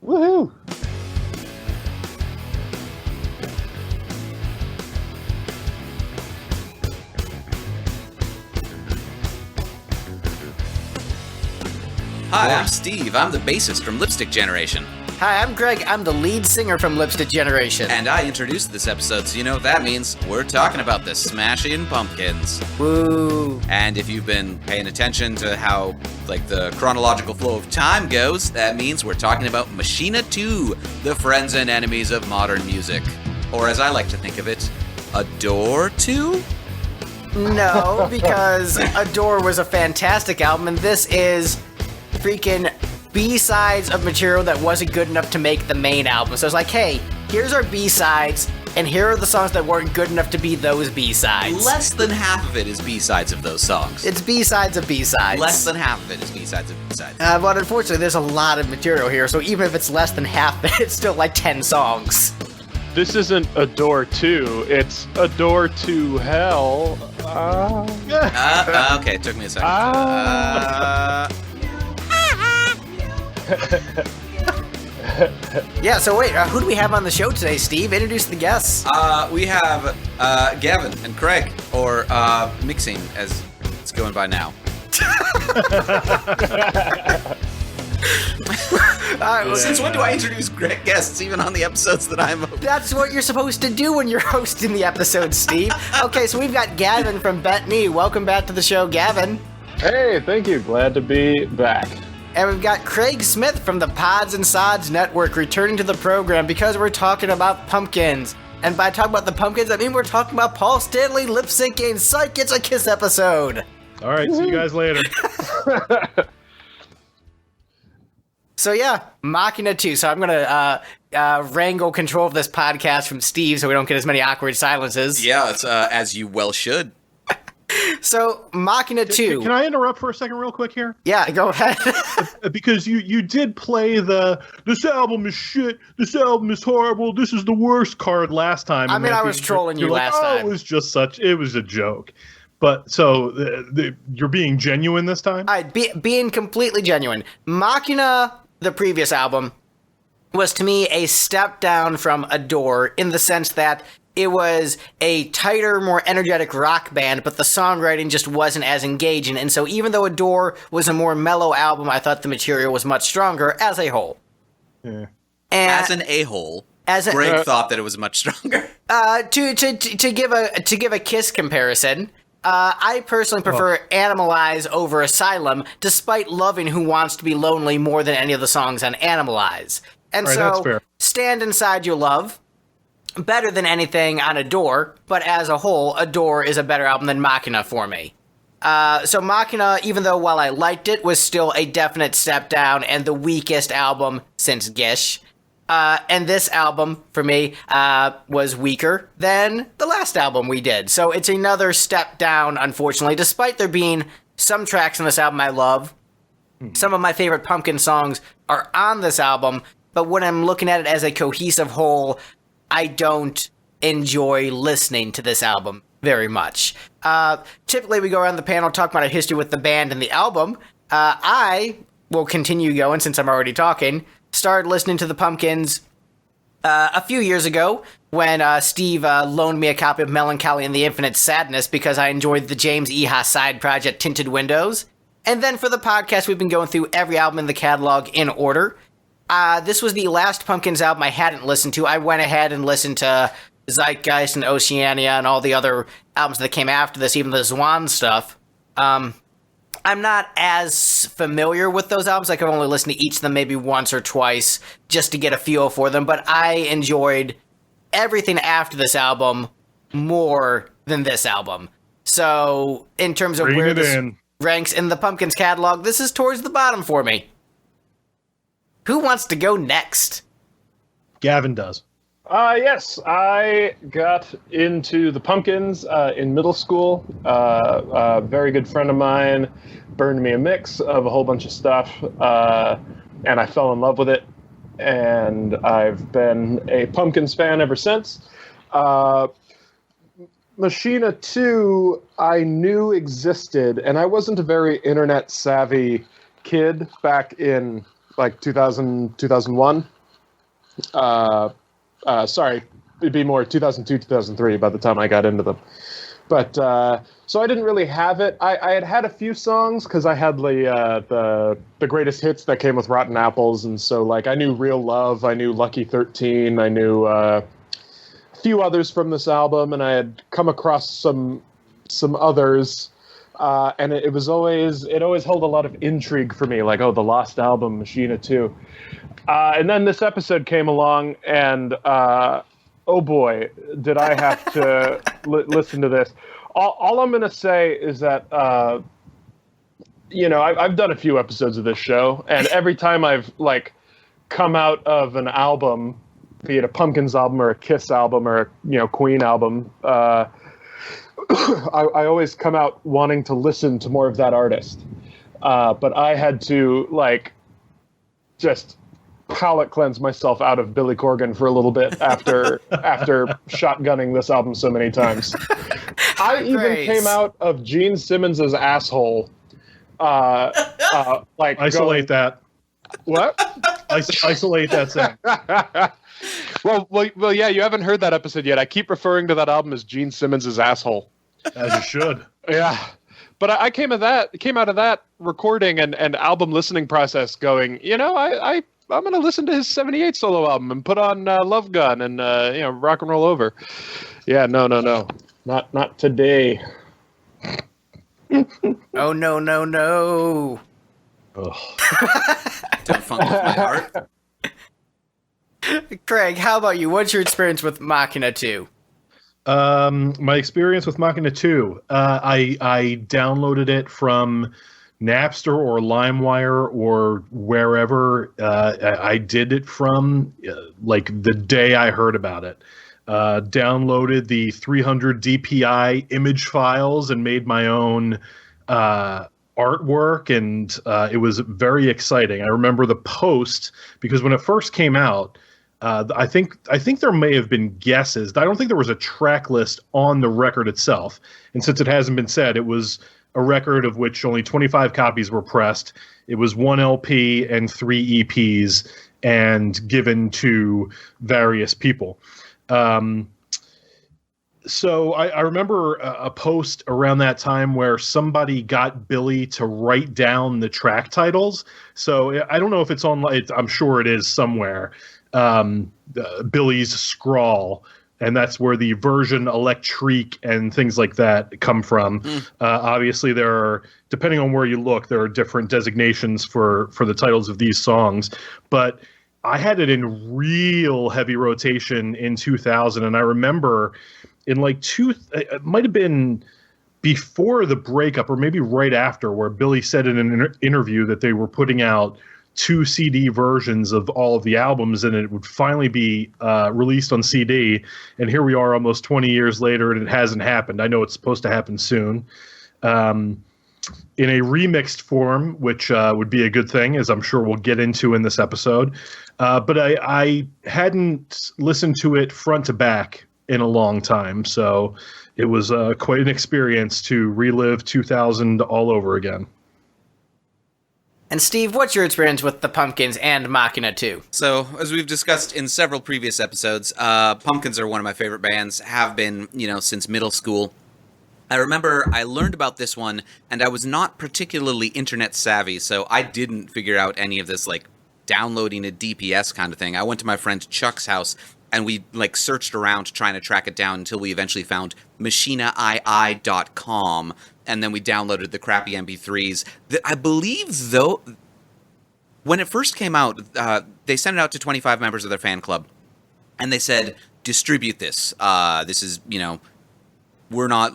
Woohoo! Hi, I'm Steve. I'm the bassist from Lipstick Generation. Hi, I'm Greg. I'm the lead singer from Lipstick Generation. And I introduced this episode, so you know what that means. We're talking about the Smashing Pumpkins. Woo! And if you've been paying attention to how, the chronological flow of time goes, that means we're talking about Machina II, the friends and enemies of modern music. Or as I like to think of it, Adore 2? No, because Adore was a fantastic album, and this is freaking B-sides of material that wasn't good enough to make the main album. So it's like, hey, here's our B-sides, and here are the songs that weren't good enough to be those B-sides. Less than half of it is B-sides of those songs. It's B-sides of B-sides. Less than half of it is B-sides of B-sides. But unfortunately, there's a lot of material here, so even if it's less than half, it's still like 10 songs. This isn't Adore 2, it's Adore to Hell. Okay, it took me a second. Yeah, so wait, who do we have on the show today, Steve? Introduce the guests. We have Gavin and Craig, or Mixing, as it's going by now. Since when do I introduce guests, even on the episodes that I'm hosting? That's what you're supposed to do when you're hosting the episode, Steve. Okay, so we've got Gavin from Bethany. Welcome back to the show, Gavin. Hey, thank you. Glad to be back. And we've got Craig Smith from the Pods and Sods Network returning to the program because we're talking about pumpkins. And by talking about the pumpkins, I mean we're talking about Paul Stanley lip syncing. Psych, it's a Kiss episode. All right, see you guys later. So yeah, Machina II. So I'm going to wrangle control of this podcast from Steve so we don't get as many awkward silences. Yeah, it's as you well should. So, Machina II. Can I interrupt for a second real quick here? Yeah, go ahead. Because you did play this album is shit, this album is horrible, this is the worst card last time. I mean, I was trolling you last time. It was just it was a joke. But, so, you're being genuine this time? Being completely genuine. Machina, the previous album, was to me a step down from Adore in the sense that it was a tighter, more energetic rock band, but the songwriting just wasn't as engaging. And so even though Adore was a more mellow album, I thought the material was much stronger as a whole. Yeah. And as an a-hole, Greg thought that it was much stronger. To give a Kiss comparison, I personally prefer Animalize over Asylum, despite loving Who Wants to Be Lonely more than any of the songs on Animalize. And right, that's fair. Stand Inside Your Love, better than anything on Adore, but as a whole, Adore is a better album than Machina for me. So Machina, even though while I liked it, was still a definite step down and the weakest album since Gish. And this album, for me, was weaker than the last album we did. So it's another step down, unfortunately, despite there being some tracks on this album I love. Some of my favorite Pumpkin songs are on this album, but when I'm looking at it as a cohesive whole, I don't enjoy listening to this album very much. Typically, we go around the panel, talk about our history with the band and the album. I will continue going since I'm already talking. Started listening to the Pumpkins a few years ago when Steve loaned me a copy of Melancholy and the Infinite Sadness because I enjoyed the James Iha side project Tinted Windows. And then for the podcast, we've been going through every album in the catalog in order. This was the last Pumpkins album I hadn't listened to. I went ahead and listened to Zeitgeist and Oceania and all the other albums that came after this, even the Zwan stuff. I'm not as familiar with those albums. I could only listen to each of them maybe once or twice just to get a feel for them, but I enjoyed everything after this album more than this album. So, in terms of where this ranks in the Pumpkins catalog, this is towards the bottom for me. Who wants to go next? Gavin does. Yes, I got into the Pumpkins in middle school. A very good friend of mine burned me a mix of a whole bunch of stuff, and I fell in love with it. And I've been a Pumpkins fan ever since. Machina II, I knew existed, and I wasn't a very internet savvy kid back in like 2000, 2001. Sorry, it'd be more 2002, 2003 by the time I got into them. But so I didn't really have it. I had a few songs because I had the greatest hits that came with Rotten Apples, and so like I knew Real Love, I knew Lucky 13, I knew a few others from this album, and I had come across some others, and it always held a lot of intrigue for me, like, oh, the lost album, Machina II. And then this episode came along, and oh boy, did I have to listen to this. All I'm going to say is that, I've done a few episodes of this show, and every time I've, like, come out of an album, be it a Pumpkins album or a Kiss album or a Queen album, I always come out wanting to listen to more of that artist. But I had to, like, just palate cleanse myself out of Billy Corgan for a little bit after shotgunning this album so many times. I even came out of Gene Simmons's asshole. Like isolate that. What? Isolate that sound. Well, yeah. You haven't heard that episode yet. I keep referring to that album as Gene Simmons's asshole. As you should. Yeah. But I came out of that recording and album listening process going, I'm going to listen to his 78 solo album and put on Love Gun and, Rock and Roll Over. Yeah, no. Not today. Oh, no. Don't funk with my heart. Craig, how about you? What's your experience with Machina II? My experience with Machina II, I downloaded it from Napster or LimeWire or wherever I did it from, like the day I heard about it. Downloaded the 300 DPI image files and made my own artwork, and it was very exciting. I remember the post because when it first came out, I think there may have been guesses. I don't think there was a track list on the record itself, and since it hasn't been said, it was a record of which only 25 copies were pressed. It was 1 LP and 3 EPs, and given to various people. So I remember a post around that time where somebody got Billy to write down the track titles. So I don't know if it's online. I'm sure it is somewhere. Billy's scrawl, and that's where the version electrique and things like that come from. Obviously, there are, depending on where you look, there are different designations for the titles of these songs. But I had it in real heavy rotation in 2000, and I remember in it might have been before the breakup or maybe right after, where Billy said in an interview that they were putting out 2 CD versions of all of the albums, and it would finally be released on CD. And here we are almost 20 years later, and it hasn't happened. I know it's supposed to happen soon. In a remixed form, which would be a good thing, as I'm sure we'll get into in this episode. But I hadn't listened to it front to back in a long time, so it was quite an experience to relive 2000 all over again. And Steve, what's your experience with the Pumpkins and Machina II? So, as we've discussed in several previous episodes, Pumpkins are one of my favorite bands, have been, since middle school. I remember I learned about this one, and I was not particularly internet savvy, so I didn't figure out any of this, like, downloading a DPS kind of thing. I went to my friend Chuck's house, and we, searched around trying to track it down until we eventually found MachinaII.com, and then we downloaded the crappy MP3s. I believe, though, when it first came out, they sent it out to 25 members of their fan club, and they said, distribute this. This is, we're not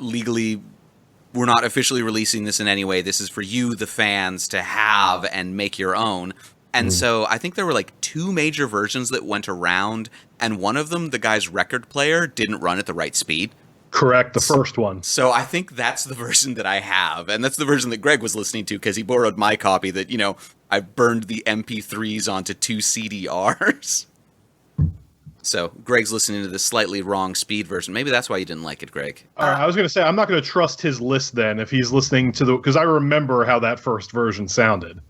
officially releasing this in any way. This is for you, the fans, to have and make your own. And so I think there were 2 major versions that went around, and one of them, the guy's record player, didn't run at the right speed. Correct, the first one. So I think that's the version that I have, and that's the version that Greg was listening to because he borrowed my copy that, I burned the MP3s onto 2 CDRs. So Greg's listening to the slightly wrong speed version. Maybe that's why you didn't like it, Greg. All right, I was going to say, I'm not going to trust his list then if he's listening to because I remember how that first version sounded.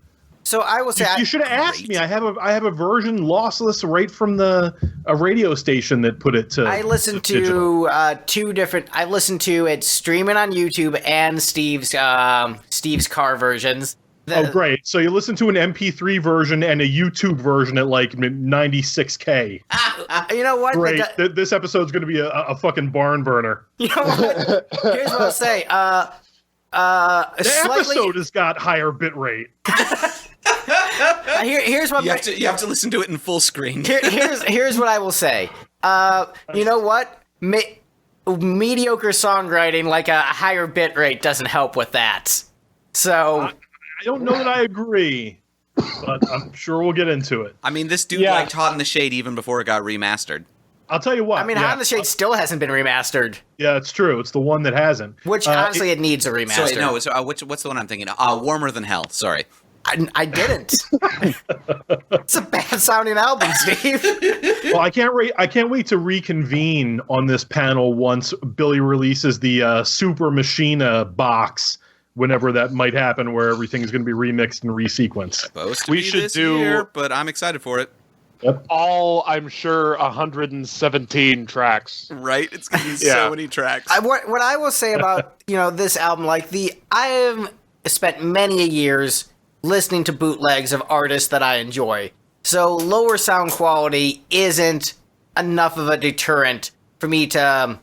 So I will say You should have asked me. I have a version lossless right from a radio station that put it to. I listened to two different. I listened to it streaming on YouTube and Steve's car versions. Oh, great! So you listen to an MP3 version and a YouTube version at like 96K. You know what? Great. This episode's going to be a fucking barn burner. You know what? Here's what I'll say. The episode has got higher bit rate. Here's what you have to listen to it in full screen. Here's what I will say. You know what? Mediocre songwriting, like a higher bit rate, doesn't help with that. So I don't know that I agree, but I'm sure we'll get into it. I mean, this dude liked Hot in the Shade even before it got remastered. I'll tell you what. I mean, Hot in the Shade still hasn't been remastered. Yeah, it's true. It's the one that hasn't. Which, honestly, it needs a remaster. What's the one I'm thinking of? Warmer Than Hell. Sorry. I didn't. It's a bad-sounding album, Steve. Well, I can't wait to reconvene on this panel once Billy releases the Super Machina box, whenever that might happen, where everything's going to be remixed and resequenced. Supposed to be this year, but I'm excited for it. Yep. All, I'm sure, 117 tracks. Right? It's going to be so many tracks. What I will say about this album, I have spent many years listening to bootlegs of artists that I enjoy. So lower sound quality isn't enough of a deterrent for me to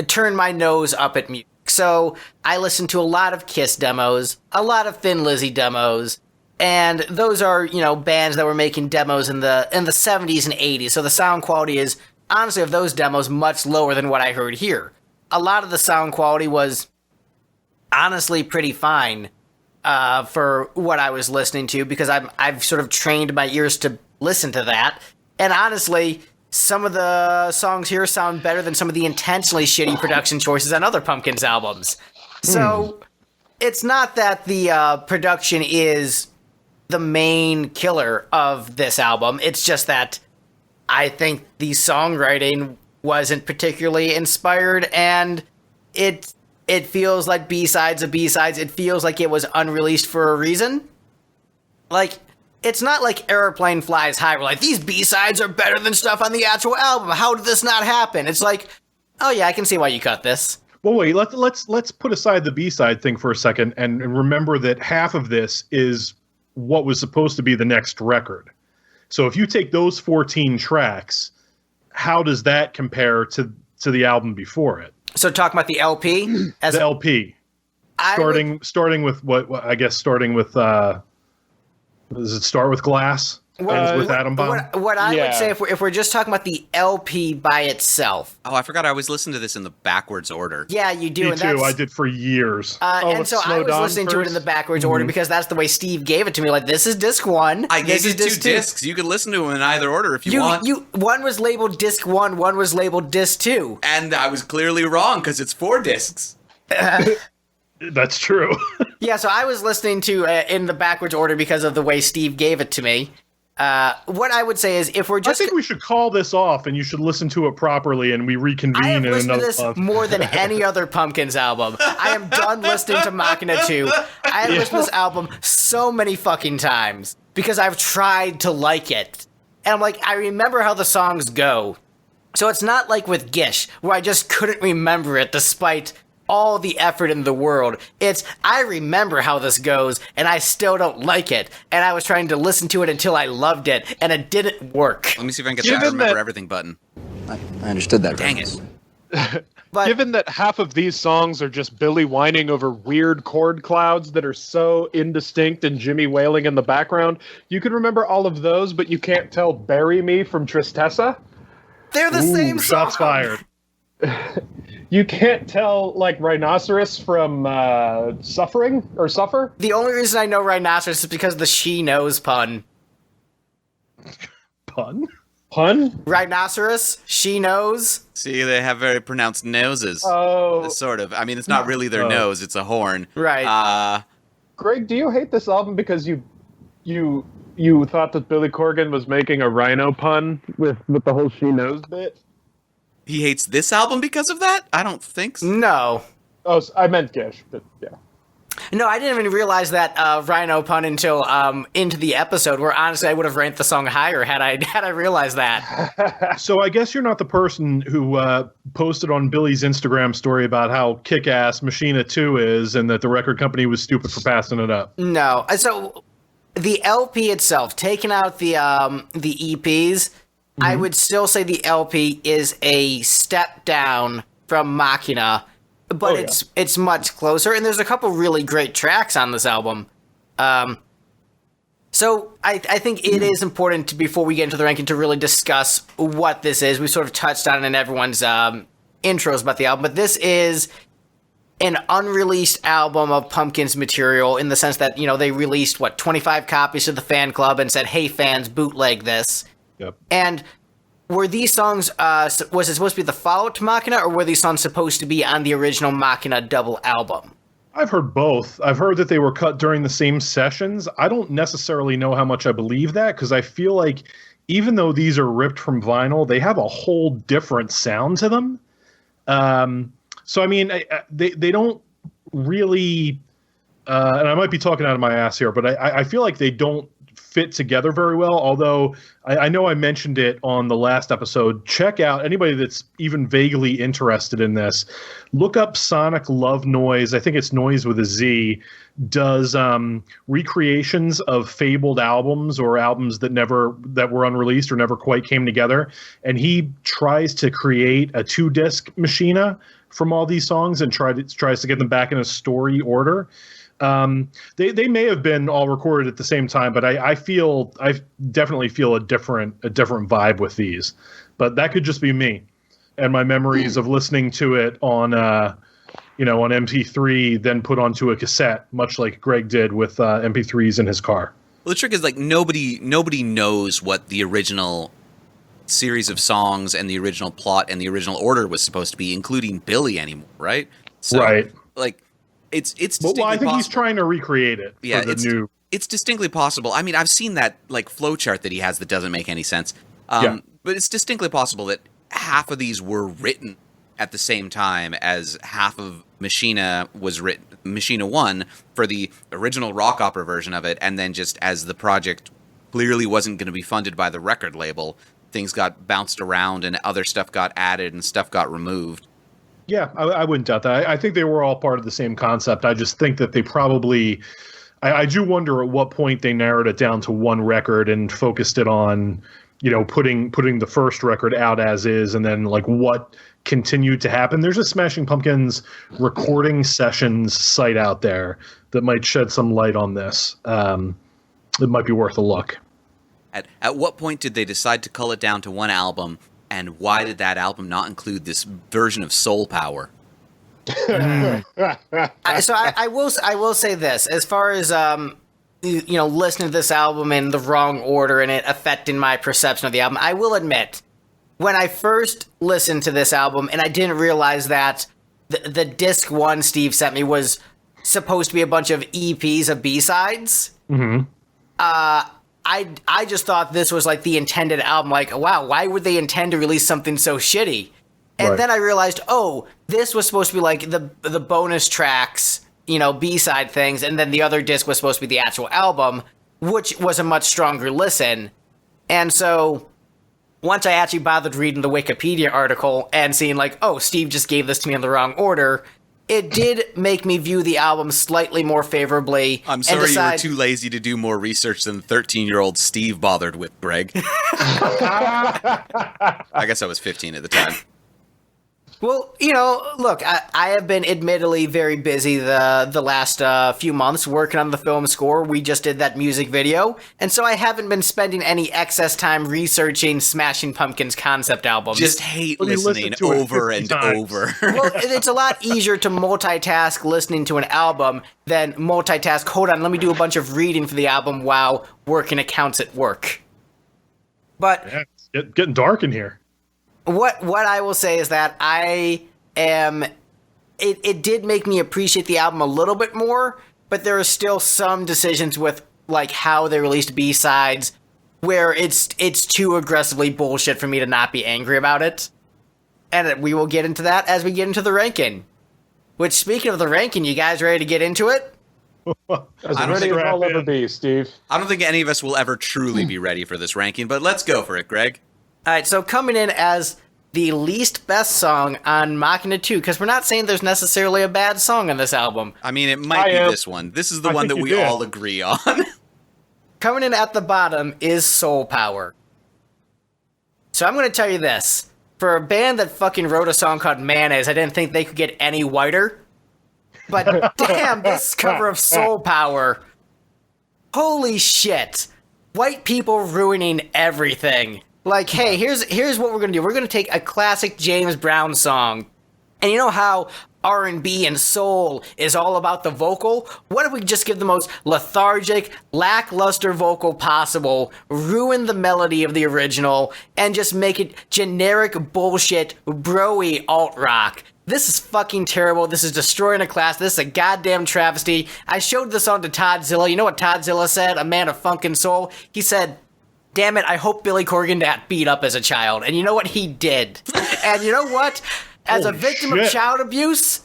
turn my nose up at music. So I listen to a lot of Kiss demos, a lot of Thin Lizzy demos, and those are, bands that were making demos in the 70s and 80s. So the sound quality is, honestly, of those demos, much lower than what I heard here. A lot of the sound quality was honestly pretty fine for what I was listening to, because I've sort of trained my ears to listen to that. And honestly, some of the songs here sound better than some of the intentionally shitty production choices on other Pumpkins albums. So it's not that the production is the main killer of this album. It's just that I think the songwriting wasn't particularly inspired, and it feels like B-sides of B-sides. It feels like it was unreleased for a reason. It's not like Airplane Flies High, where these B-sides are better than stuff on the actual album. How did this not happen? It's like, oh yeah, I can see why you cut this. Well, wait, let's put aside the B-side thing for a second and remember that half of this is what was supposed to be the next record. So if you take those 14 tracks, how does that compare to the album before it? So talking about the LP? The LP. Starting with what I guess starting with does it start with Glass? With Atom Bomb? What I would say, if we're just talking about the LP by itself. Oh, I forgot I was listening to this in the backwards order. Yeah, you do. Me too. I did for years. And so I was listening to it in the backwards order because that's the way Steve gave it to me. This is disc 1. I gave you 2 discs. You could listen to them in either order if you want. One was labeled disc 1, one was labeled disc 2. And I was clearly wrong because it's 4 discs. That's true. Yeah, so I was listening to in the backwards order because of the way Steve gave it to me. What I would say is, if we're just... I think we should call this off, and you should listen to it properly, and we reconvene in another month. I have listened to this more than any other Pumpkins album. I am done listening to Machina II. I have listened to this album so many fucking times, because I've tried to like it. And I remember how the songs go. So it's not like with Gish, where I just couldn't remember it despite all the effort in the world. It's, I remember how this goes, and I still don't like it. And I was trying to listen to it until I loved it, and it didn't work. Let me see if I can get that remember everything button. I understood that. Dang it. But given that half of these songs are just Billy whining over weird chord clouds that are so indistinct and Jimmy wailing in the background, you can remember all of those, but you can't tell Bury Me from Tristessa? They're the same song. Shots fired. You can't tell, Rhinoceros from Suffering or Suffer? The only reason I know Rhinoceros is because of the She Knows pun. Pun? Pun? Rhinoceros, She Knows. See, they have very pronounced noses. Oh. Sort of. I mean, it's not really their nose, it's a horn. Right. Greg, do you hate this album because you thought that Billy Corgan was making a rhino pun with the whole She Knows bit? He hates this album because of that? I don't think so. No. Oh, I meant Gish, but yeah. No, I didn't even realize that Rhino pun until into the episode, where honestly I would have ranked the song higher had I realized that. So I guess you're not the person who posted on Billy's Instagram story about how kick-ass Machina II is and that the record company was stupid for passing it up. No. So the LP itself, taking out the EPs, I would still say the LP is a step down from Machina, but it's much closer, and there's a couple really great tracks on this album. So I think it is important to, before we get into the ranking, to really discuss what this is. We sort of touched on it in everyone's intros about the album, but this is an unreleased album of Pumpkins material in the sense that, they released, 25 copies to the fan club and said, hey, fans, bootleg this. Yep. And were these songs, was it supposed to be the follow-up to Machina, or were these songs supposed to be on the original Machina double album? I've heard both. I've heard that they were cut during the same sessions. I don't necessarily know how much I believe that, because I feel like even though these are ripped from vinyl, they have a whole different sound to them. So, I mean, they don't really, and I might be talking out of my ass here, but I feel like they don't fit together very well, although I know I mentioned it on the last episode. Check out, anybody that's even vaguely interested in this, look up Sonic Love Noise, I think it's Noise with a Z, does recreations of fabled albums or albums that were unreleased or never quite came together, and he tries to create a 2-disc Machina from all these songs and tries to get them back in a story order. They may have been all recorded at the same time, but I definitely feel a different vibe with these. But that could just be me and my memories of listening to it on on MP3, then put onto a cassette, much like Greg did with MP3s in his car. Well, the trick is, nobody knows what the original series of songs and the original plot and the original order was supposed to be, including Billy, anymore, right? So, right. It's distinctly I think possible. He's trying to recreate it. Yeah, for the new. It's distinctly possible. I mean, I've seen that flow chart that he has that doesn't make any sense. But it's distinctly possible that half of these were written at the same time as half of Machina was written. Machina 1 for the original rock opera version of it, and then just as the project clearly wasn't going to be funded by the record label, things got bounced around and other stuff got added and stuff got removed. Yeah, I wouldn't doubt that. I think they were all part of the same concept. I just think that they probably... I do wonder at what point they narrowed it down to one record and focused it on, putting the first record out as is, and then what continued to happen. There's a Smashing Pumpkins recording sessions site out there that might shed some light on this. It might be worth a look. At what point did they decide to cull it down to one album? And why did that album not include this version of Soul Power? So I will say this, as far as listening to this album in the wrong order and it affecting my perception of the album, I will admit, when I first listened to this album and I didn't realize that the disc 1 Steve sent me was supposed to be a bunch of EPs of B-sides. Mm-hmm. I just thought this was the intended album. Wow, why would they intend to release something so shitty? And then I realized, this was supposed to be the bonus tracks, B-side things, and then the other disc was supposed to be the actual album, which was a much stronger listen. And so once I actually bothered reading the Wikipedia article and seeing Steve just gave this to me in the wrong order, it did make me view the album slightly more favorably. I'm sorry you were too lazy to do more research than 13-year-old Steve bothered with, Greg. I guess I was 15 at the time. Well, look, I have been admittedly very busy the last few months working on the film score. We just did that music video, and so I haven't been spending any excess time researching Smashing Pumpkins concept albums. Just hate listening over and over. Well, it's a lot easier to multitask listening to an album than multitask, hold on, let me do a bunch of reading for the album while working accounts at work. But yeah, it's getting dark in here. What I will say is that it did make me appreciate the album a little bit more, but there are still some decisions with how they released B-sides where it's too aggressively bullshit for me to not be angry about it. And we will get into that as we get into the ranking. Which, speaking of the ranking, you guys ready to get into it? As I don't ready think as I'll strap ever in. be, Steve. I don't think any of us will ever truly be ready for this ranking, but let's go for it, Greg. All right, so coming in as the least best song on Machina 2, because we're not saying there's necessarily a bad song on this album. I mean, it might I be am. this one. This is the I one think that you we did. all agree on. Coming in at the bottom is Soul Power. So I'm going to tell you this. For a band that fucking wrote a song called Mayonnaise, I didn't think they could get any whiter. But damn, this cover of Soul Power. Holy shit. White people ruining everything. Like, hey, here's what we're going to do. We're going to take a classic James Brown song. And you know how R&B and soul is all about the vocal? What if we just give the most lethargic, lackluster vocal possible, ruin the melody of the original, and just make it generic bullshit, bro-y alt-rock? This is fucking terrible. This is destroying a class. This is a goddamn travesty. I showed this on to Toddzilla. You know what Toddzilla said? A man of funk and soul. He said, damn it, I hope Billy Corgan got beat up as a child. And you know what? He did. And you know what? As a Holy victim of shit. child abuse,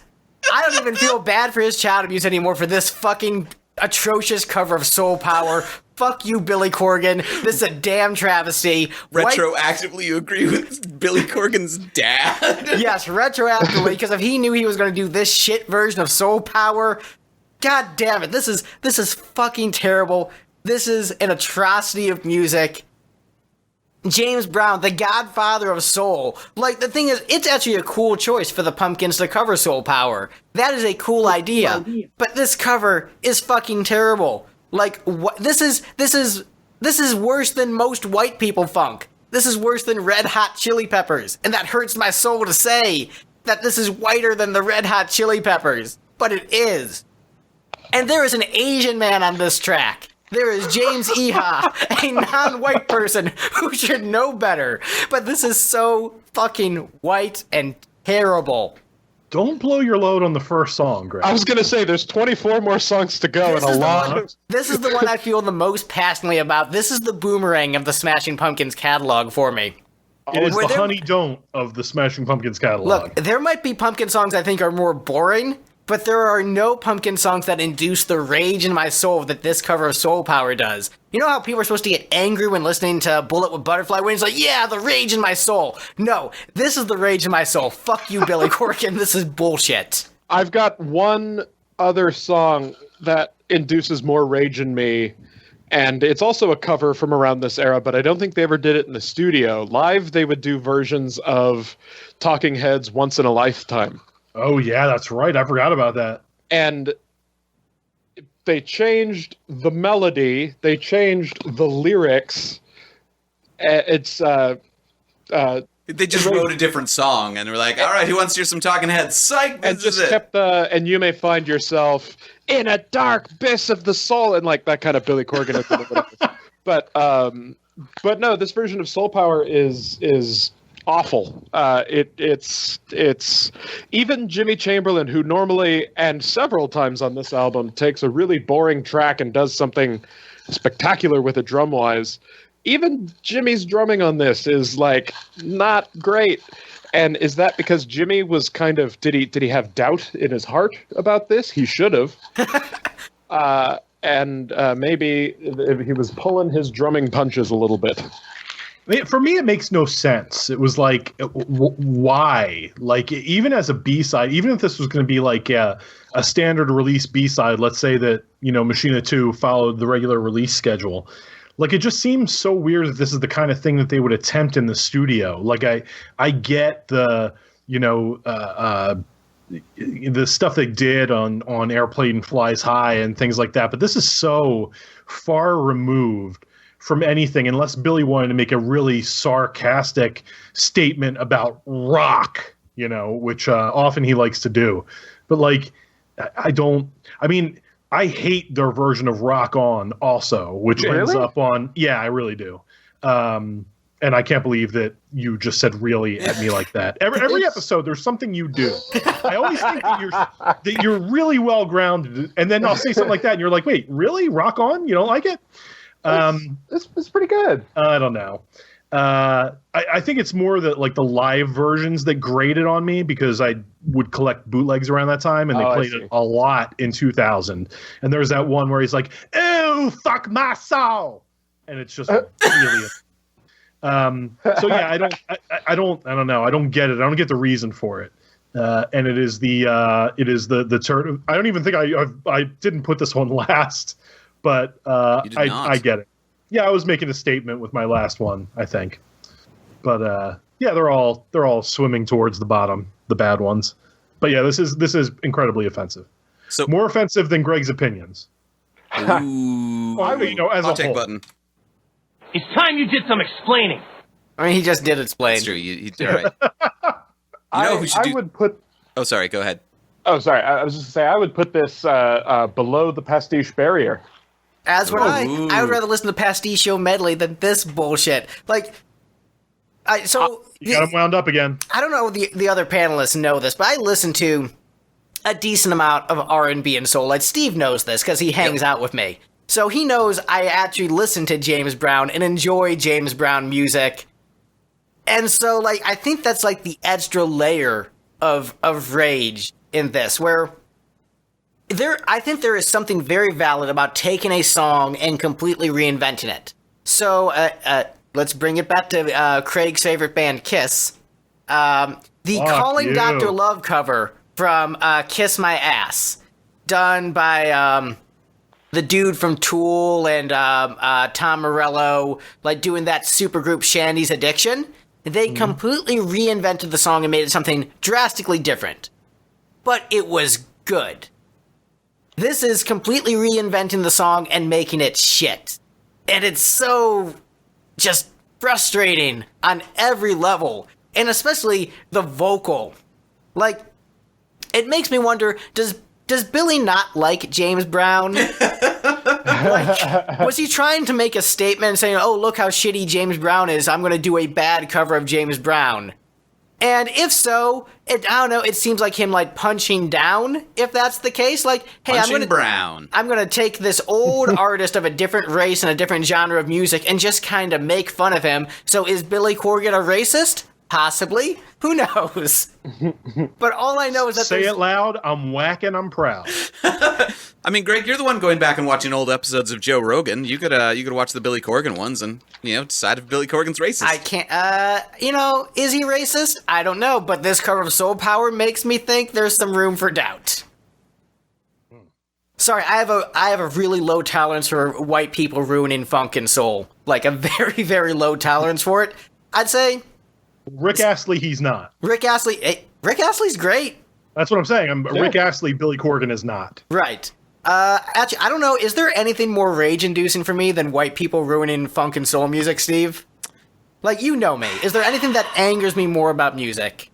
I don't even feel bad for his child abuse anymore for this fucking atrocious cover of Soul Power. Fuck you, Billy Corgan. This is a damn travesty. Retroactively, you agree with Billy Corgan's dad? Yes, retroactively, because if he knew he was going to do this shit version of Soul Power, god damn it, this is fucking terrible. This is an atrocity of music. James Brown, the godfather of soul. Like, the thing is, it's actually a cool choice for the Pumpkins to cover Soul Power. That is a cool idea. But this cover is fucking terrible. Like, what? This is worse than most white people funk. This is worse than Red Hot Chili Peppers. And that hurts my soul to say that this is whiter than the Red Hot Chili Peppers. But it is. And there is an Asian man on this track. There is James Iha, a non-white person who should know better. But this is so fucking white and terrible. Don't blow your load on the first song, Greg. I was going to say, there's 24 more songs to go and a lot. This is the one I feel the most passionately about. This is the boomerang of the Smashing Pumpkins catalog for me. It is Were the there- honey don't of the Smashing Pumpkins catalog. Look, there might be Pumpkin songs I think are more boring, but there are no Pumpkin songs that induce the rage in my soul that this cover of Soul Power does. You know how people are supposed to get angry when listening to Bullet with Butterfly Wings? Like, yeah, the rage in my soul. No, this is the rage in my soul. Fuck you, Billy Corgan. This is bullshit. I've got one other song that induces more rage in me, and it's also a cover from around this era, but I don't think they ever did it in the studio. Live, they would do versions of Talking Heads' Once in a Lifetime. Oh, yeah, that's right. I forgot about that. And they changed the melody, they changed the lyrics. It's They just wrote a different song, and they're like, all right, who wants to hear some Talking Heads? Psych, and this just is it. kept the and you may find yourself in a dark abyss of the soul, and like that kind of Billy Corgan. But no, this version of Soul Power is awful. It's even Jimmy Chamberlain, who normally and several times on this album takes a really boring track and does something spectacular with it drum wise. Even Jimmy's drumming on this is like not great. And is that because Jimmy was kind of did he have doubt in his heart about this? He should have. And maybe he was pulling his drumming punches a little bit. I mean, for me, it makes no sense. It was like, why? Like, even as a B-side, even if this was going to be like a standard release B-side, let's say that, you know, Machina II followed the regular release schedule. Like, it just seems so weird that this is the kind of thing that they would attempt in the studio. Like, I get the, you know, the stuff they did on Airplane Flies High and things like that, but this is so far removed from anything, unless Billy wanted to make a really sarcastic statement about rock, you know, which often he likes to do. But like, I hate their version of Rock On also, which ends Really? up on, yeah, I really do. And I can't believe that you just said really at me like that. Every episode, there's something you do. I always think that you're really well grounded, and then I'll say something like that, and you're like, wait, really? Rock On? You don't like it? It's pretty good. I don't know. I think it's more that like the live versions that grated on me because I would collect bootlegs around that time, and they played it a lot in 2000. And there's that one where he's like, "Oh, fuck my soul," and it's just really. So yeah, I don't know. I don't get it. I don't get the reason for it. And it is the turn. I don't even think I didn't put this one last, but I get it. Yeah, I was making a statement with my last one, I think. But yeah, they're all swimming towards the bottom, the bad ones. But yeah, this is incredibly offensive. So more offensive than Greg's opinions. Ooh, well, as I'll a whole. button. It's time you did some explaining. I mean, he just did explain. That's true. You're right. You know who should do... would put. Oh, sorry. Go ahead. Oh, sorry. I was just going to say I would put this below the pastiche barrier. As would I. I would rather listen to Pasticcio Medley than this bullshit. Like, you got him wound up again. I don't know if the other panelists know this, but I listen to a decent amount of R&B and soul. Like, Steve knows this because he hangs out with me. So he knows I actually listen to James Brown and enjoy James Brown music. And so, like, I think that's, like, the extra layer of rage in this, where... I think there is something very valid about taking a song and completely reinventing it. So, let's bring it back to Craig's favorite band, Kiss. The Calling Dr. Love cover from Kiss My Ass, done by the dude from Tool and Tom Morello, like doing that supergroup Shandy's Addiction. They completely reinvented the song and made it something drastically different. But it was good. This is completely reinventing the song and making it shit. And it's so just frustrating on every level. And especially the vocal. Like, it makes me wonder, does Billy not like James Brown? Like, was he trying to make a statement saying, oh, look how shitty James Brown is, I'm going to do a bad cover of James Brown? And if so, I don't know, it seems like him, like, punching down, if that's the case. Like, hey, I'm going to take this old artist of a different race and a different genre of music and just kind of make fun of him. So is Billy Corgan a racist? Possibly. Who knows? But all I know is that Say it loud, I'm whacking, I'm proud. I mean, Greg, you're the one going back and watching old episodes of Joe Rogan. You could watch the Billy Corgan ones and, decide if Billy Corgan's racist. I can't, is he racist? I don't know, but this cover of Soul Power makes me think there's some room for doubt. Sorry, I have a really low tolerance for white people ruining funk and soul. Like, a very, very low tolerance for it. I'd say... Rick Astley, he's not. Rick Astley's great. That's what I'm saying. Rick Astley, Billy Corgan is not. Right. Actually, I don't know. Is there anything more rage-inducing for me than white people ruining funk and soul music, Steve? Like, you know me. Is there anything that angers me more about music?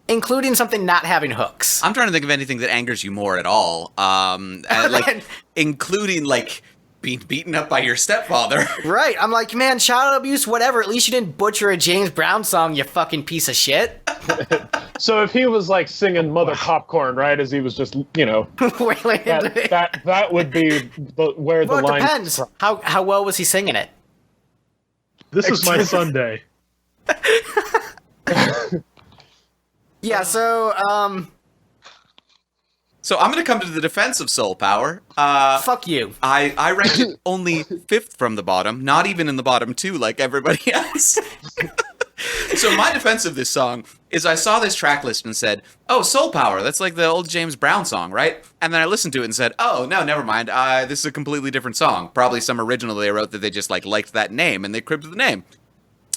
Including something not having hooks. I'm trying to think of anything that angers you more at all. Including, like... being beaten up by your stepfather. Right. I'm like, man, child abuse, whatever. At least you didn't butcher a James Brown song, you fucking piece of shit. So if he was like singing Mother Popcorn, right, as he was just, that would be where the line... It depends. How well was he singing it? This is my Sunday. Yeah, so, So I'm going to come to the defense of Soul Power. Fuck you. I ranked it only 5th from the bottom, not even in the bottom 2 like everybody else. So my defense of this song is I saw this track list and said, oh, Soul Power, that's like the old James Brown song, right? And then I listened to it and said, oh, no, never mind. This is a completely different song. Probably some original they wrote that they just liked that name and they cribbed the name.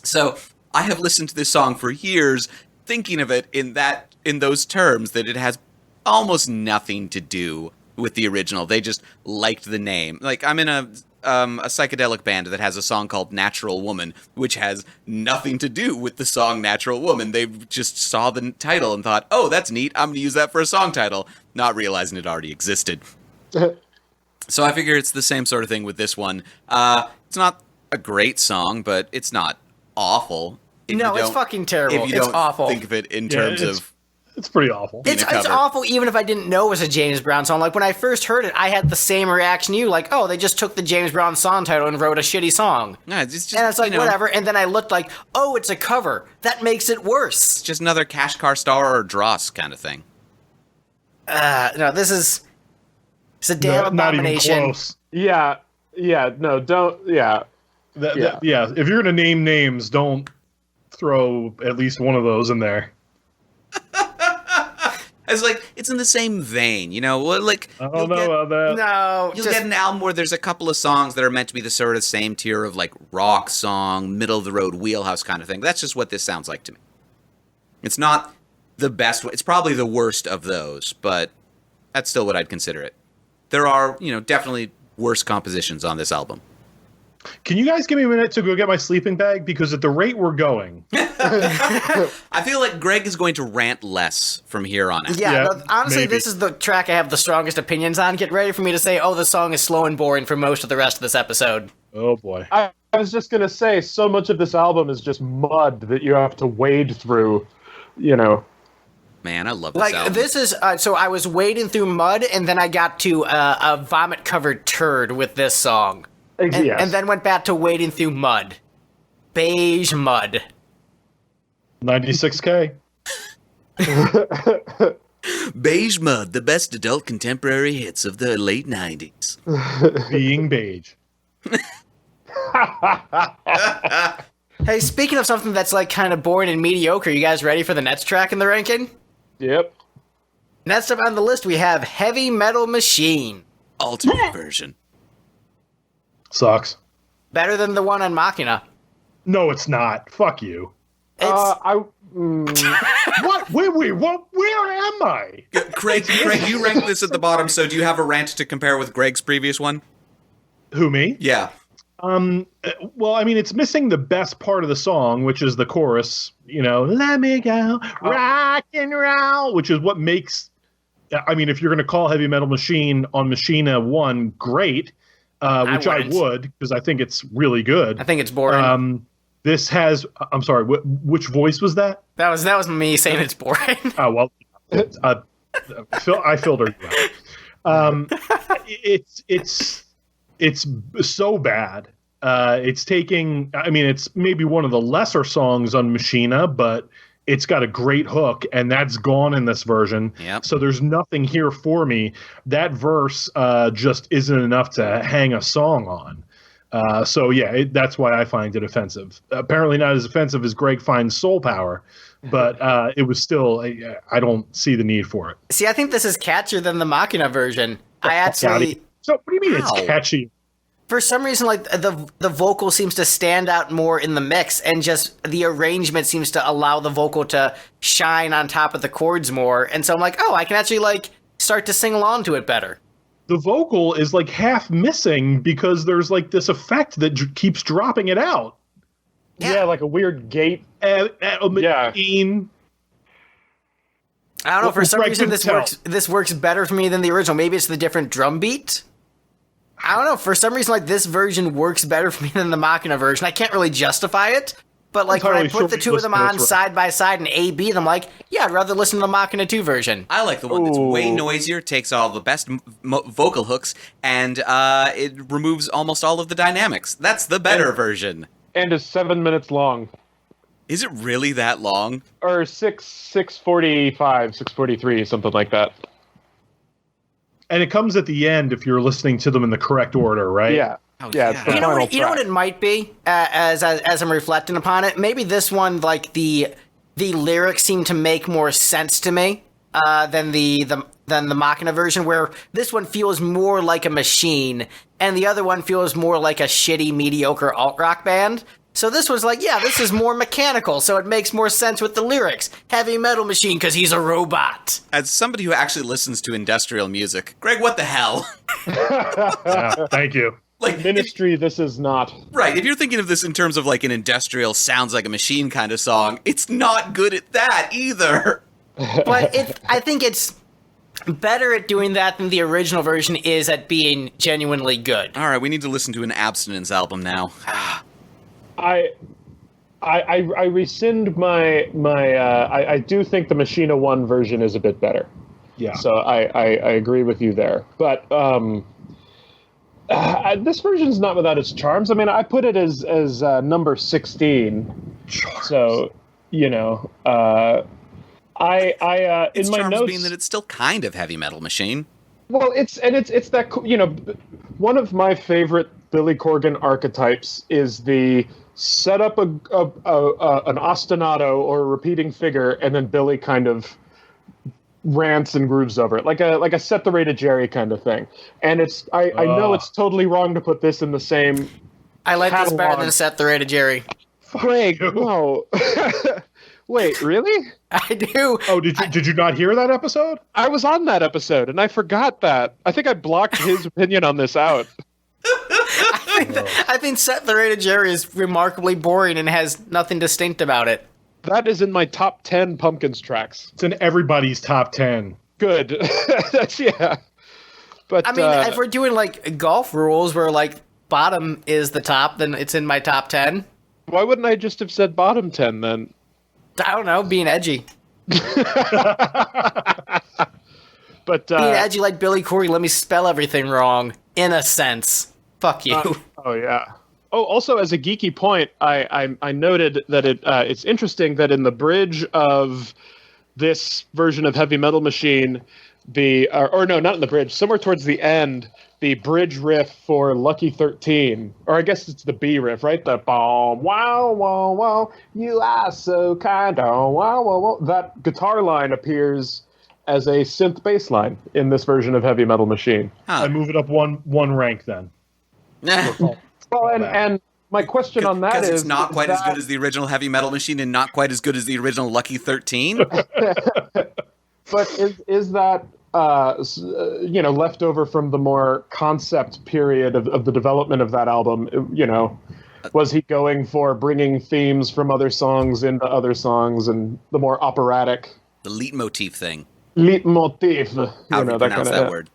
So I have listened to this song for years thinking of it in those terms, that it has almost nothing to do with the original. They just liked the name. Like, I'm in a psychedelic band that has a song called Natural Woman, which has nothing to do with the song Natural Woman. They just saw the title and thought, oh, that's neat, I'm going to use that for a song title, not realizing it already existed. So I figure it's the same sort of thing with this one. It's not a great song, but it's not awful. No, it's fucking terrible. If you it's don't awful. think of it in terms of It's pretty awful. It's awful even if I didn't know it was a James Brown song. Like, when I first heard it, I had the same reaction you, like, oh, they just took the James Brown song title and wrote a shitty song. No, it's just, and it's like, whatever. And then I looked like, oh, it's a cover. That makes it worse. It's just another Cash Car Star or Dross kind of thing. No, it's a damn abomination. Not even close. Yeah, no, don't, yeah. Yeah, if you're going to name names, don't throw at least one of those in there. It's like, it's in the same vein, like... I don't know about that. No. You'll get an album where there's a couple of songs that are meant to be the sort of same tier of, like, rock song, middle-of-the-road wheelhouse kind of thing. That's just what this sounds like to me. It's not the best... It's probably the worst of those, but that's still what I'd consider it. There are, definitely worse compositions on this album. Can you guys give me a minute to go get my sleeping bag? Because at the rate we're going... I feel like Greg is going to rant less from here on out. Yeah, honestly, maybe. This is the track I have the strongest opinions on. Get ready for me to say, oh, the song is slow and boring for most of the rest of this episode. Oh, boy. I was just going to say, so much of this album is just mud that you have to wade through, Man, I love this album. This is, so I was wading through mud, and then I got to a vomit-covered turd with this song. Yes. And then went back to wading through mud. Beige mud. 96K. Beige Mud, the best adult contemporary hits of the late 90s. Being beige. Hey, speaking of something that's like kind of boring and mediocre, you guys ready for the next track in the ranking? Yep. Next up on the list, we have Heavy Metal Machine. Ultimate version. Sucks. Better than the one on Machina. No, it's not. Fuck you. It's, What? Wait, what? Where am I? Craig, you ranked this at the bottom, so do you have a rant to compare with Greg's previous one? Who, me? Yeah. Well, I mean, it's missing the best part of the song, which is the chorus, let me go, rock and roll, which is what makes, I mean, if you're going to call Heavy Metal Machine on Machina 1 great, which I would, because I think it's really good. I think it's boring. This has, I'm sorry, which voice was that? That was me saying it's boring. Oh, well, I filtered you out. It's so bad. It's taking, I mean, it's maybe one of the lesser songs on Machina, but it's got a great hook, and that's gone in this version. Yep. So there's nothing here for me. That verse just isn't enough to hang a song on. So yeah, that's why I find it offensive. Apparently not as offensive as Greg finds Soul Power, but it was still, I don't see the need for it. See, I think this is catchier than the Machina version. I actually... So what do you mean it's catchy? For some reason, like, the vocal seems to stand out more in the mix, and just the arrangement seems to allow the vocal to shine on top of the chords more. And so I'm like, oh, I can actually, like, start to sing along to it better. The vocal is, like, half missing because there's, like, this effect that keeps dropping it out. Yeah, like a weird gate. I don't know, for some reason this works better for me than the original. Maybe it's the different drum beat. I don't know, for some reason, like, this version works better for me than the Machina version. I can't really justify it, but, like, when I put the two of them on side by side and A-B, I'm like, yeah, I'd rather listen to the Machina II version. I like the one that's way noisier, takes all the best vocal hooks, and it removes almost all of the dynamics. That's the better version. And is 7 minutes long. Is it really that long? Or 6:45, 6:43, something like that. And it comes at the end if you're listening to them in the correct order, right? Yeah. Oh, yeah, yeah. it's the You know final what it track. might be, as I'm reflecting upon it? Maybe this one, like, the lyrics seem to make more sense to me than the Machina version, where this one feels more like a machine, and the other one feels more like a shitty, mediocre alt-rock band. So this was like, yeah, this is more mechanical, so it makes more sense with the lyrics. Heavy Metal Machine, because he's a robot. As somebody who actually listens to industrial music, Greg, what the hell? Yeah, thank you. Like, Ministry, this is not. Right, if you're thinking of this in terms of like an industrial sounds like a machine kind of song, it's not good at that either. But I think it's better at doing that than the original version is at being genuinely good. All right, we need to listen to an abstinence album now. I rescind I do think the Machina 1 version is a bit better. Yeah. So I agree with you there. But this version's not without its charms. I mean, I put it as number 16. Charms. So, you know, Its in my charms notes being that it's still kind of heavy metal Machine. Well, it's that, you know, one of my favorite Billy Corgan archetypes is the set up an ostinato or a repeating figure, and then Billy kind of rants and grooves over it, like a Set the Rated Jerry kind of thing. And I know it's totally wrong to put this in the same. I like this better catalog. than Set the Rated Jerry. Greg, no. Wait, really? I do. Oh, did you not hear that episode? I was on that episode, and I forgot that. I think I blocked his opinion on this out. I think Set the Rated Jerry is remarkably boring and has nothing distinct about it. That is in my top 10 Pumpkins tracks. It's in everybody's top 10. Good. Yeah. But I mean, if we're doing like golf rules where like bottom is the top, then it's in my top 10. why wouldn't I just have said bottom 10 then? I don't know, being edgy. But Being edgy like Billy Corgan, let me spell everything wrong, in a sense. Fuck you. oh yeah. Oh, also as a geeky point, I noted that it's interesting that in the bridge of this version of Heavy Metal Machine, or no, not in the bridge, somewhere towards the end, the bridge riff for Lucky 13, or I guess it's the B riff, right? The boom, wow, wow, wow, you are so kind, oh, wow, wow, wow. That guitar line appears as a synth bass line in this version of Heavy Metal Machine. I move it up one rank then. Well, and my question on that is... Because it's not quite as good as the original Heavy Metal Machine and not quite as good as the original Lucky 13? But is that, left over from the more concept period of the development of that album? You know, was he going for bringing themes from other songs into other songs and the more operatic... The leitmotif thing. Leitmotif. How do you pronounce that word?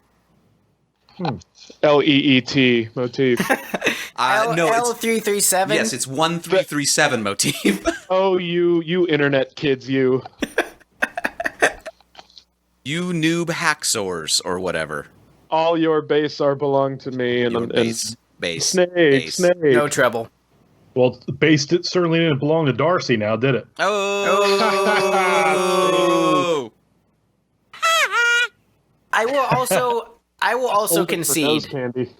L-E-E-T motif. No, it's L337? yes, it's 1337 motif. Oh, you internet kids, you. You noob hacksaws or whatever. All your bass are belong to me. And, Your and bass. Snake. No treble. Well, bass certainly didn't belong to Darcy now, did it? Oh. I will also Hold it for concede nose candy.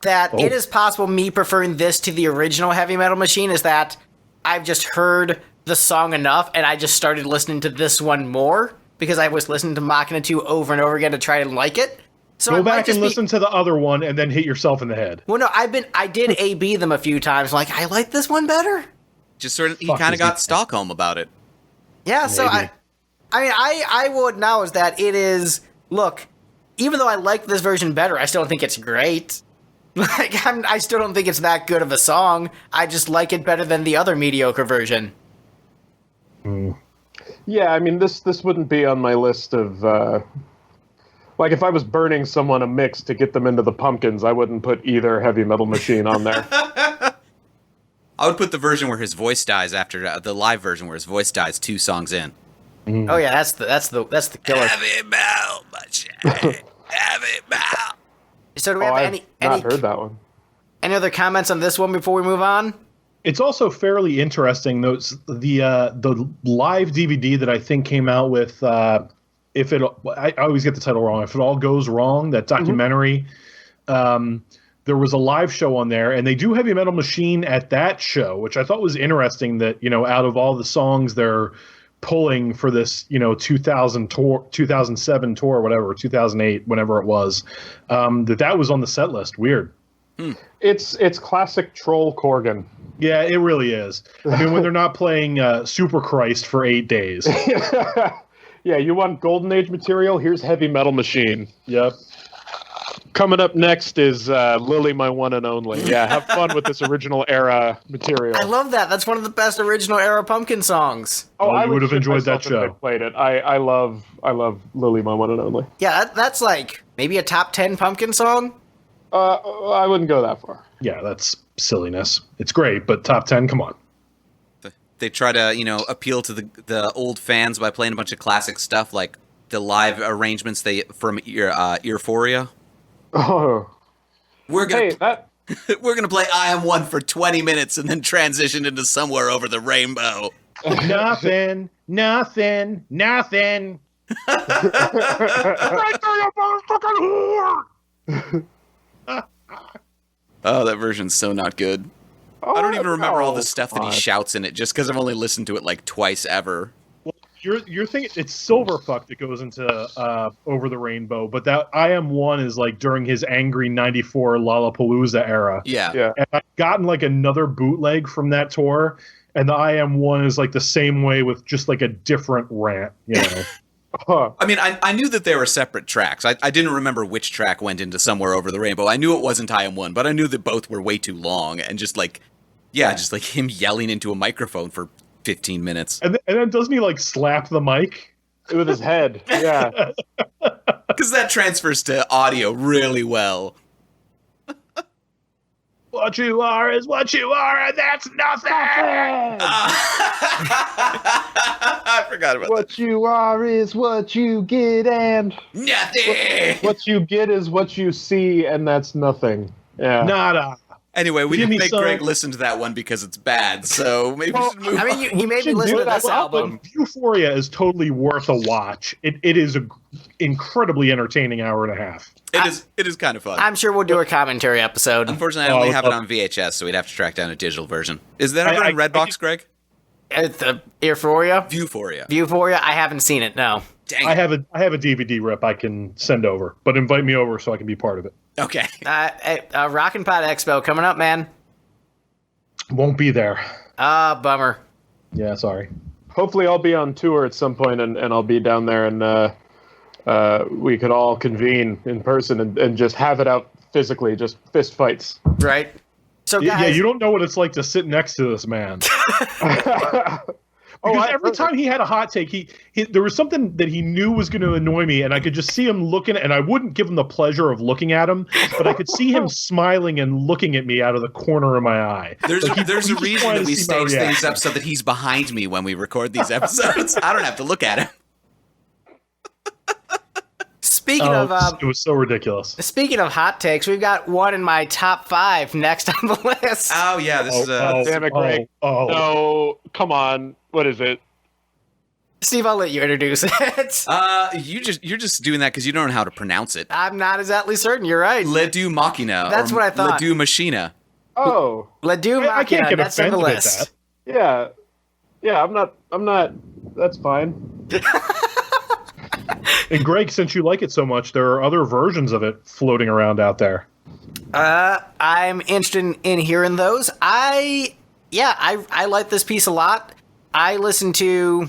that it is possible me preferring this to the original Heavy Metal Machine is that I've just heard the song enough and I just started listening to this one more because I was listening to Machina II over and over again to try and like it. So Go back and listen to the other one and then hit yourself in the head. Well, no, I did A/B them a few times. Like, I like this one better. Just sort of, he kind of got Stockholm about it. Yeah, so Maybe. I will acknowledge that it is, look, even though I like this version better, I still don't think it's great. Like, I still don't think it's that good of a song. I just like it better than the other mediocre version. Yeah, I mean, this wouldn't be on my list of... like, if I was burning someone a mix to get them into the Pumpkins, I wouldn't put either Heavy Metal Machine on there. I would put the version where his voice dies after the live version where his voice dies 2 songs in. Oh yeah, that's the killer. Heavy Metal Machine. Heavy Metal. So do we have I've not heard that one. any other comments on this one before we move on? It's also fairly interesting. The live DVD that I think came out with I always get the title wrong. If It All Goes Wrong, that documentary. There was a live show on there, and they do Heavy Metal Machine at that show, which I thought was interesting. That out of all the songs they're pulling for this 2000 tour, 2007 tour, whatever, 2008, whenever it was, that was on the set list. Weird. It's classic troll Corgan. Yeah, it really is. I mean, when they're not playing Super Christ for 8 days. Yeah, you want Golden Age material? Here's Heavy Metal Machine. Yep. Coming up next is Lily, My One and Only. Yeah, have fun with this original era material. I love that. That's one of the best original era Pumpkin songs. Oh, I you would have shit enjoyed that myself if show. I played it. I love Lily, My One and Only. Yeah, that's like maybe a top 10 Pumpkin song. I wouldn't go that far. Yeah, that's silliness. It's great, but top 10, come on. they try to, appeal to the old fans by playing a bunch of classic stuff like the live arrangements from Euphoria. Oh, We're gonna hey, that we're gonna play I Am One for 20 minutes and then transition into Somewhere Over the Rainbow. Nothing. Right there, you motherfucking whore! Oh, that version's so not good. I don't even remember all the stuff that he God. shouts in it, just because I've only listened to it like twice ever. You're thinking it's Silverfuck that goes into Over the Rainbow, but that I Am One is like during his angry '94 Lollapalooza era. Yeah. Yeah. And I've gotten like another bootleg from that tour, and the I Am One is like the same way with just like a different rant, Huh. I mean, I knew that they were separate tracks. I didn't remember which track went into Somewhere Over the Rainbow. I knew it wasn't I Am One, but I knew that both were way too long, and just like him yelling into a microphone for 15 minutes. And then doesn't he like slap the mic? With his head. Yeah. Because that transfers to audio really well. What you are is what you are, and that's nothing. I forgot about that. What you are is what you get, and Nothing! what you get is what you see, and that's nothing. Yeah. Nada. Anyway, we Give didn't me make some. Greg listen to that one because it's bad, so maybe we should move I on. mean, he made me Should listen do to that this album. album. Euphoria is totally worth a watch. It is a incredibly entertaining hour and a half. It is kind of fun. I'm sure we'll do a commentary episode. Unfortunately, I only have it on VHS, so we'd have to track down a digital version. Is that ever I- in Redbox, Greg? The Euphoria? Viewphoria. Euphoria? I haven't seen it, no. Dang. I have a DVD rip I can send over, but invite me over so I can be part of it. Okay. Rockin' Pod Expo coming up, man. Won't be there. Bummer. Yeah, sorry. Hopefully, I'll be on tour at some point, and I'll be down there, and we could all convene in person and just have it out physically, just fist fights. Right? So, guys, Yeah, you don't know what it's like to sit next to this man. Because every time he had a hot take, he there was something that he knew was going to annoy me, and I could just see him looking, and I wouldn't give him the pleasure of looking at him, but I could see him smiling and looking at me out of the corner of my eye. There's Like, a he just reason wanted that to we see my stage things reaction. up so that he's behind me when we record these episodes. I don't have to look at him. speaking Oh, of it was so ridiculous. speaking of hot takes, we've got one in my top 5 next on the list. Oh, yeah, this is damn it, Greg. No, come on. What is it? Steve, I'll let you introduce it. you're just doing that because you don't know how to pronounce it. I'm not exactly certain. You're right. Le Deux Machina. That's or what I thought. Le Deux Machina. Oh, Le Deux I can't Machina, get that's on the offended at list. that. yeah. I'm not. That's fine. And Greg, since you like it so much, there are other versions of it floating around out there. I'm interested in hearing those. I like this piece a lot. I listen to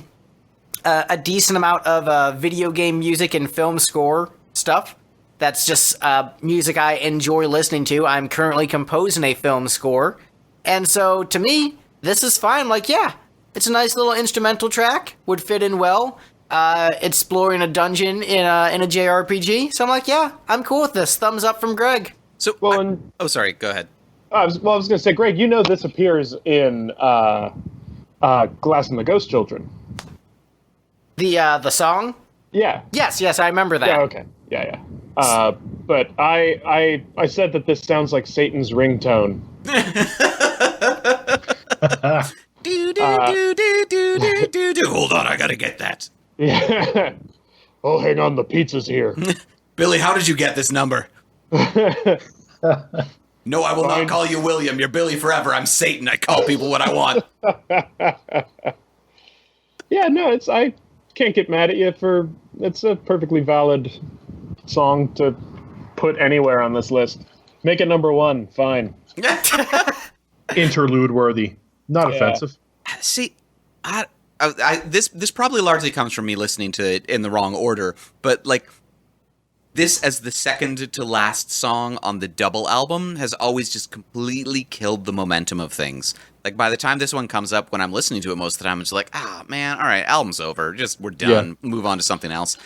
a decent amount of video game music and film score stuff. That's just music I enjoy listening to. I'm currently composing a film score. And so, to me, this is fine. Like, yeah, it's a nice little instrumental track. Would fit in well. Exploring a dungeon in a JRPG. So I'm like, yeah, I'm cool with this. Thumbs up from Greg. So, Well, and sorry, go ahead. I was going to say, Greg, this appears in Glass and the Ghost Children. The song? Yeah. Yes, I remember that. Yeah. Okay. Yeah. But I said that this sounds like Satan's ringtone. Hold on, I gotta get that. Yeah. Oh, hang on, the pizza's here. Billy, how did you get this number? No, I will not call you William. You're Billy forever. I'm Satan. I call people what I want. Yeah, no, I can't get mad at you it's a perfectly valid song to put anywhere on this list. Make it number 1, fine. Interlude worthy. Not Yeah. offensive. See, this probably largely comes from me listening to it in the wrong order, but like this as the second to last song on the double album has always just completely killed the momentum of things. Like by the time this one comes up, when I'm listening to it most of the time, it's like, man, all right, album's over. We're done. Move on to something else.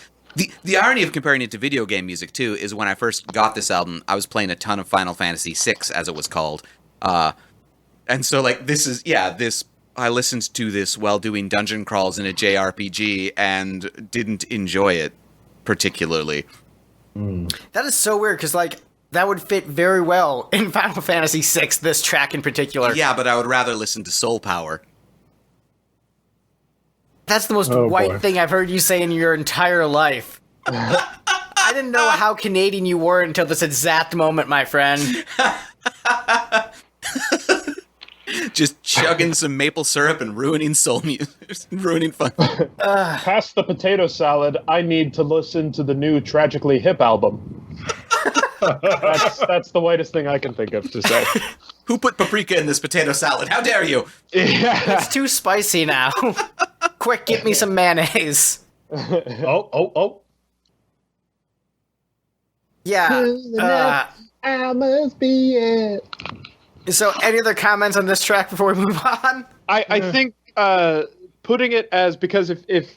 The irony of comparing it to video game music too is when I first got this album, I was playing a ton of Final Fantasy VI, as it was called, and so like this I listened to this while doing dungeon crawls in a JRPG and didn't enjoy it particularly. That is so weird, because, like, that would fit very well in Final Fantasy VI, this track in particular. Yeah, but I would rather listen to Soul Power. That's the most white thing I've heard you say in your entire life. I didn't know how Canadian you were until this exact moment, my friend. Just chugging some maple syrup and ruining soul music, ruining fun. Past the potato salad, I need to listen to the new Tragically Hip album. That's the whitest thing I can think of to say. Who put paprika in this potato salad? How dare you? Yeah. It's too spicy now. Quick, get me some mayonnaise. Oh. Yeah. I must be it. So, any other comments on this track before we move on? I think putting it as, because if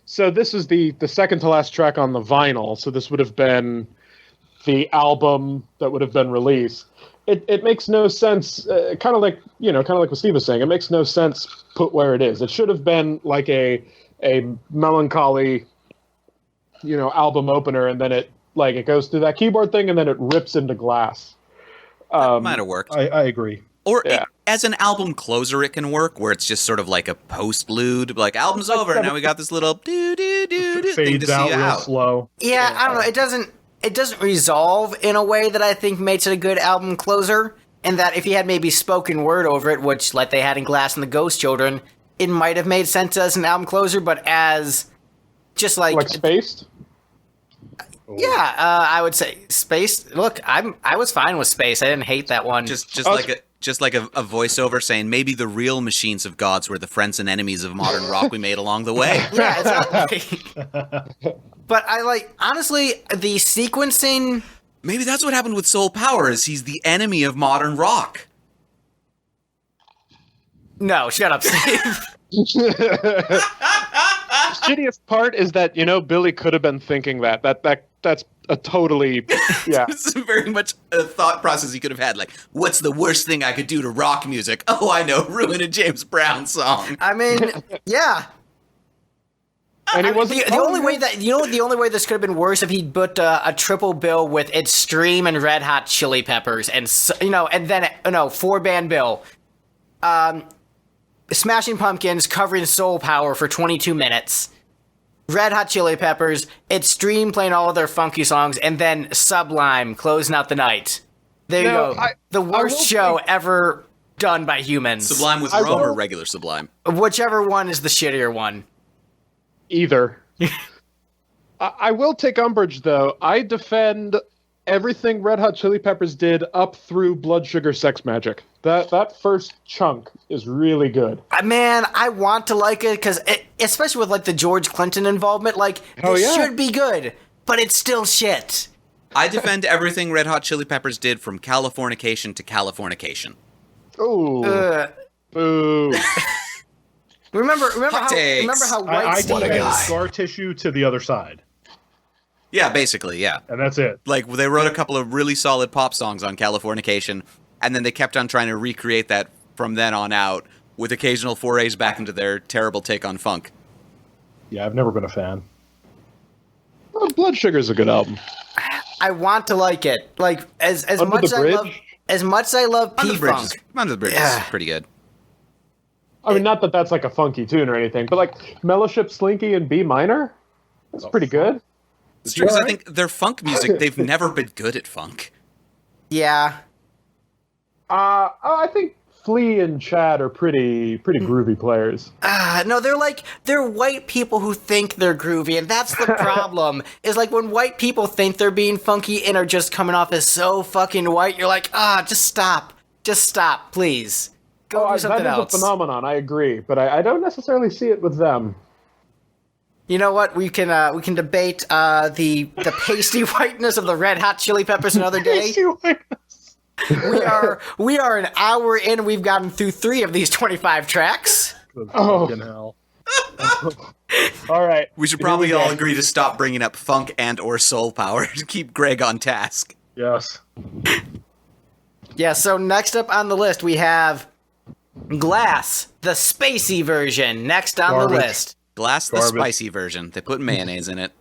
so, this is the second to last track on the vinyl, so this would have been the album that would have been released. It makes no sense, kind of like what Steve was saying. It makes no sense put where it is. It should have been like a melancholy, album opener, and then it goes through that keyboard thing, and then it rips into glass. Might have worked. I agree. Or Yeah. as an album closer, it can work, where it's just sort of like a postlude, like album's over, and now we got this little do-do-do-do thing to Fades see out you real out. slow. Yeah, I don't know. It doesn't resolve in a way that I think makes it a good album closer. And that if you had maybe spoken word over it, which like they had in Glass and the Ghost Children, it might have made sense as an album closer. But as just like Spaced. yeah, I would say Space. Look, I was fine with Space. I didn't hate that one. Just like a voiceover saying maybe the real machines of gods were the friends and enemies of modern rock we made along the way. Yeah, exactly. But honestly, the sequencing. Maybe that's what happened with Soul Power, is he's the enemy of modern rock. No, shut up, Steve. Shittiest part is that Billy could have been thinking that's a totally It's very much a thought process he could have had. Like, what's the worst thing I could do to rock music? Oh, I know, ruin a James Brown song. I mean, yeah. And he wasn't The only way that the only way this could have been worse if he'd put a triple bill with Extreme and Red Hot Chili Peppers, and and then 4-band bill, Smashing Pumpkins covering Soul Power for 22 minutes, Red Hot Chili Peppers, Extreme playing all of their funky songs, and then Sublime closing out the night. There you go. The worst show ever done by humans. Sublime with Rome or regular Sublime? Whichever one is the shittier one. either. I will take umbrage, though. I defend everything Red Hot Chili Peppers did up through Blood Sugar Sex Magic. That first chunk is really good. Man, I want to like it because, especially with the George Clinton involvement, this should be good, but it's still shit. I defend everything Red Hot Chili Peppers did from Californication to Californication. Ooh. Boo. Remember Hot takes. how White I Steve take is. scar tissue to the other side, Yeah, basically, yeah. and that's it. Like, they wrote a couple of really solid pop songs on Californication, and then they kept on trying to recreate that from then on out, with occasional forays back into their terrible take on funk. Yeah, I've never been a fan. Well, Blood Sugar's a good album. I want to like it. As Under much the as I Bridge? love Under the Bridge is, P-Funk. Under the Bridge Yeah. is pretty good. I mean, not that that's like a funky tune or anything, but Mellowship Slinky in B minor? That's pretty good. It's true, because I think their funk music, they've never been good at funk. Yeah. I think Flea and Chad are pretty groovy players. No, they're white people who think they're groovy, and that's the problem. Is when white people think they're being funky and are just coming off as so fucking white, you're like, just stop. Just stop, please. Go do something that is else. a phenomenon, I agree, but I don't necessarily see it with them. You know what? We can debate the pasty whiteness of the Red Hot Chili Peppers another day. We are an hour in. We've gotten through 3 of these 25 tracks. Oh. Fucking hell. All right. We should probably all agree to stop bringing up funk and or soul power to keep Greg on task. Yes. Yeah, so next up on the list we have Glass the spacey version, next on Garbage. the list. Glass, the Garbage. spicy version. They put mayonnaise in it.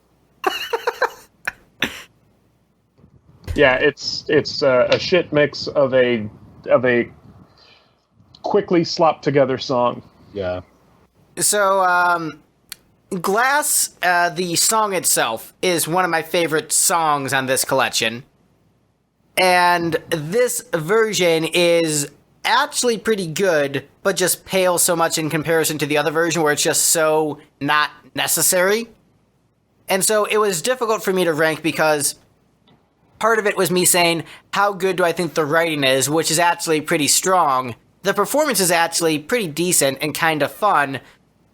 Yeah, it's a shit mix of a quickly slopped together song. Yeah. So, Glass, the song itself, is one of my favorite songs on this collection. And this version is actually pretty good, but just pales so much in comparison to the other version where it's just so not necessary. And so it was difficult for me to rank because part of it was me saying, how good do I think the writing is, which is actually pretty strong. The performance is actually pretty decent and kind of fun.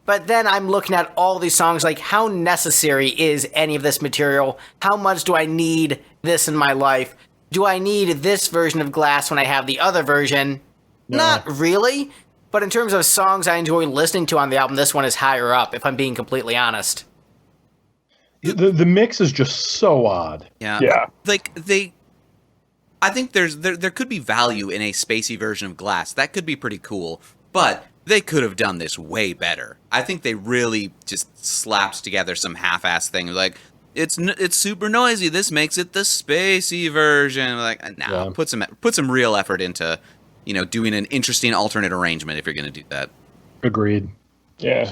But then I'm looking at all these songs like, how necessary is any of this material? How much do I need this in my life? Do I need this version of Glass when I have the other version? No. Not really. But in terms of songs I enjoy listening to on the album, this one is higher up, if I'm being completely honest. The mix is just so odd. Yeah. I think there could be value in a spacey version of Glass. That could be pretty cool. But they could have done this way better. I think they really just slapped together some half-ass thing. Like, it's super noisy. This makes it the spacey version. Like, nah, put some real effort into, doing an interesting alternate arrangement if you're going to do that. Agreed. Yeah.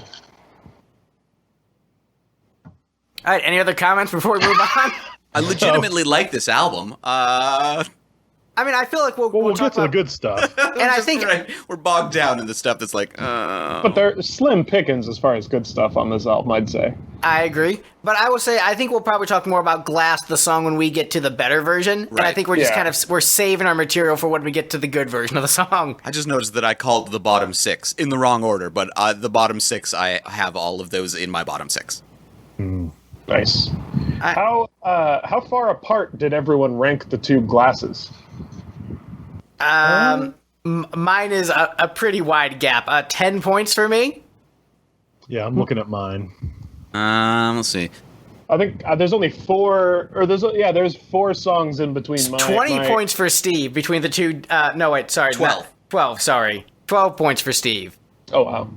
All right, any other comments before we move on? I legitimately like this album. I mean, I feel like we'll We'll talk get to the about... good stuff. And I think... we're bogged down in the stuff that's like... But they're slim pickings as far as good stuff on this album, I'd say. I agree. But I will say, I think we'll probably talk more about Glass, the song, when we get to the better version. Right. And I think we're just we're saving our material for when we get to the good version of the song. I just noticed that I called the bottom six in the wrong order, but the bottom six, I have all of those in my bottom six. Nice. How far apart did everyone rank the two Glasses? Mine is a pretty wide gap. 10 points for me. Yeah, I'm looking at mine. Let's see. I think there's only four, or there's 4 songs in between mine. 20 points for Steve between the two. No, wait, sorry. 12. 12, sorry. 12 points for Steve. Oh, wow.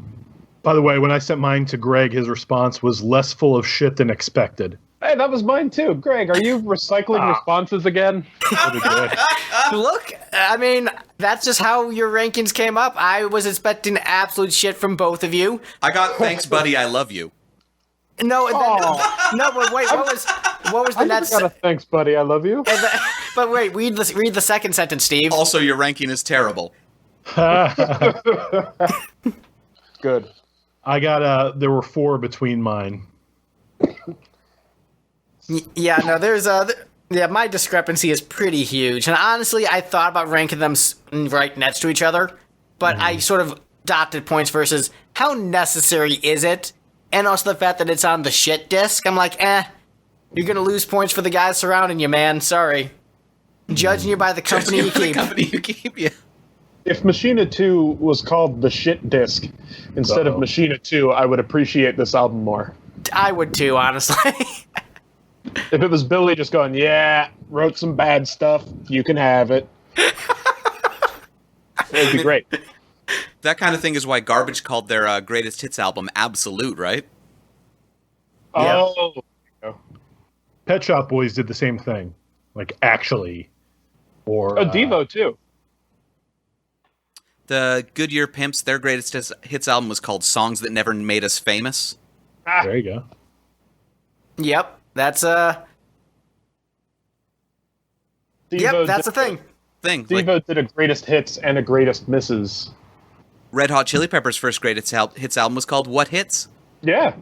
By the way, when I sent mine to Greg, his response was less full of shit than expected. Hey, that was mine too. Greg, are you recycling responses again? Look, I mean, that's just how your rankings came up. I was expecting absolute shit from both of you. I got thanks, buddy, I love you. No, no, but wait, what was the next? Got a thanks, buddy. I love you. But wait, read the second sentence, Steve. Also, your ranking is terrible. Good. I got there were 4 between mine. Yeah, no, there's my discrepancy is pretty huge, and honestly, I thought about ranking them right next to each other, but I sort of dotted points versus how necessary is it, and also the fact that it's on the shit disc. I'm like, you're gonna lose points for the guys surrounding you, man. Sorry, judging you by the company you keep. The company you keep, yeah. If Machina II was called the shit disc instead of Machina II, I would appreciate this album more. I would too, honestly. If it was Billy just going, yeah, wrote some bad stuff, you can have it. It'd be great. That kind of thing is why Garbage called their greatest hits album Absolute, right? Oh. Pet Shop Boys did the same thing. Like, actually. Or Devo, too. The Goodyear Pimps, their greatest hits album was called Songs That Never Made Us Famous. There you go. Yep, that's a... Yep, that's a thing. Devo did a greatest hits and a greatest misses. Red Hot Chili Peppers' first greatest hits album was called What Hits? Yeah.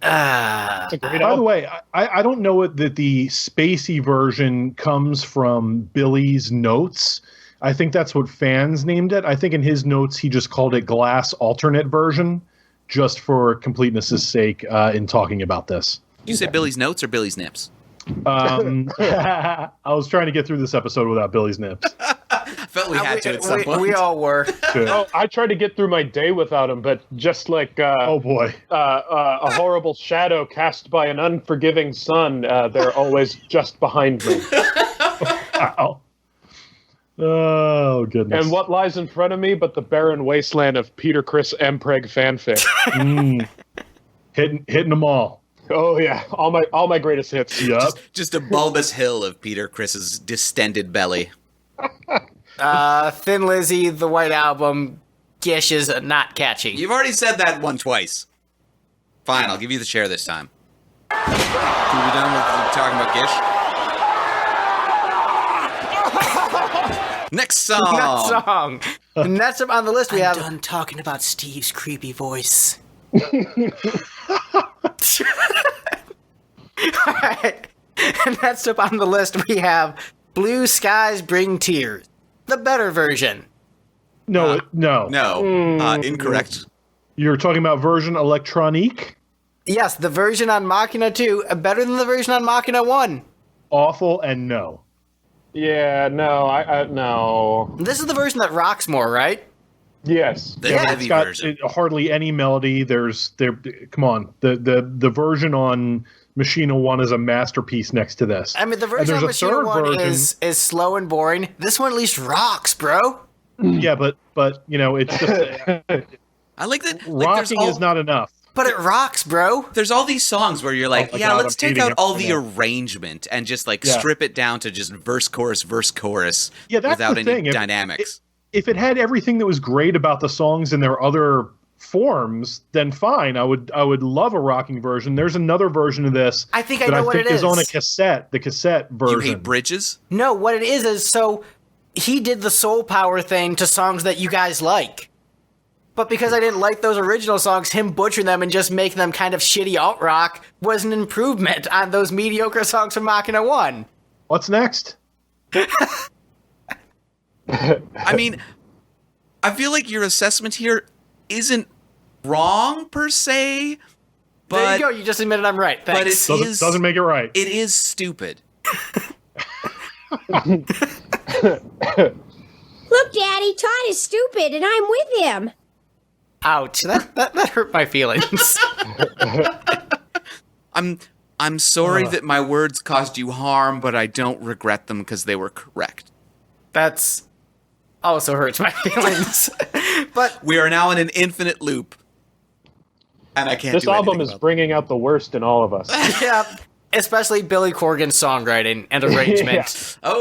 It's a great By album. the way, I don't know that the spacey version comes from Billy's notes. I think that's what fans named it. I think in his notes he just called it Glass Alternate Version, just for completeness' sake in talking about this. Did you say Billy's Notes or Billy's Nips? I was trying to get through this episode without Billy's nips. I felt we had to at some point. We all were. Oh, I tried to get through my day without him, but just like Oh boy. A horrible shadow cast by an unforgiving sun, they're always just behind me. Wow. Oh, goodness. And what lies in front of me but the barren wasteland of Peter Chris Mpreg fanfic? Hitting them all. Oh yeah, all my greatest hits. Yup. Just a bulbous hill of Peter Chris's distended belly. Thin Lizzy, the White Album, Gish is not catchy. You've already said that one twice. Fine, I'll give you the chair this time. Can we be done with talking about Gish? Next song. Next song. Next up on the list, we have... done talking about Steve's creepy voice. Alright. Next up on the list, we have Blue Skies Bring Tears. The better version. No. Incorrect. You're talking about version electronique? Yes, the version on Machina 2, better than the version on Machina 1. Awful and no. Yeah, no, I no. This is the version that rocks more, right? Yes. The Yeah, heavy It's got version. hardly any melody. Come on. The version on Machina 1 is a masterpiece next to this. I mean, the And version there's on a Machina third 1 version. is slow and boring. This one at least rocks, bro. Yeah, but it's just I like that. Like, rocking is not enough. But it rocks, bro. There's all these songs where you're like, Oh my yeah, God, let's I'm take hating out it all right the now. arrangement and just like Yeah. strip it down to just verse, chorus, Yeah, that's without the any thing. dynamics. If it had everything that was great about the songs in their other forms, then fine. I would love a rocking version. There's another version of this. I think I that know what it is on a is. cassette. The cassette You version. hate bridges? No, what it is so he did the soul power thing to songs that you guys like. But because I didn't like those original songs, him butchering them and just making them kind of shitty alt-rock was an improvement on those mediocre songs from Machina 1. What's next? I mean, I feel like your assessment here isn't wrong per se, but There you go, you just admitted I'm right. but Thanks. Doesn't make it right. It is stupid. Look, Daddy, Todd is stupid, and I'm with him. Ouch, that hurt my feelings. I'm sorry that my words caused you harm, but I don't regret them because they were correct. That's also hurts my feelings. But We are now in an infinite loop, and I can't This do album anything is about bringing out the worst in all of us. yeah, especially Billy Corgan's songwriting and arrangement. it. Oh,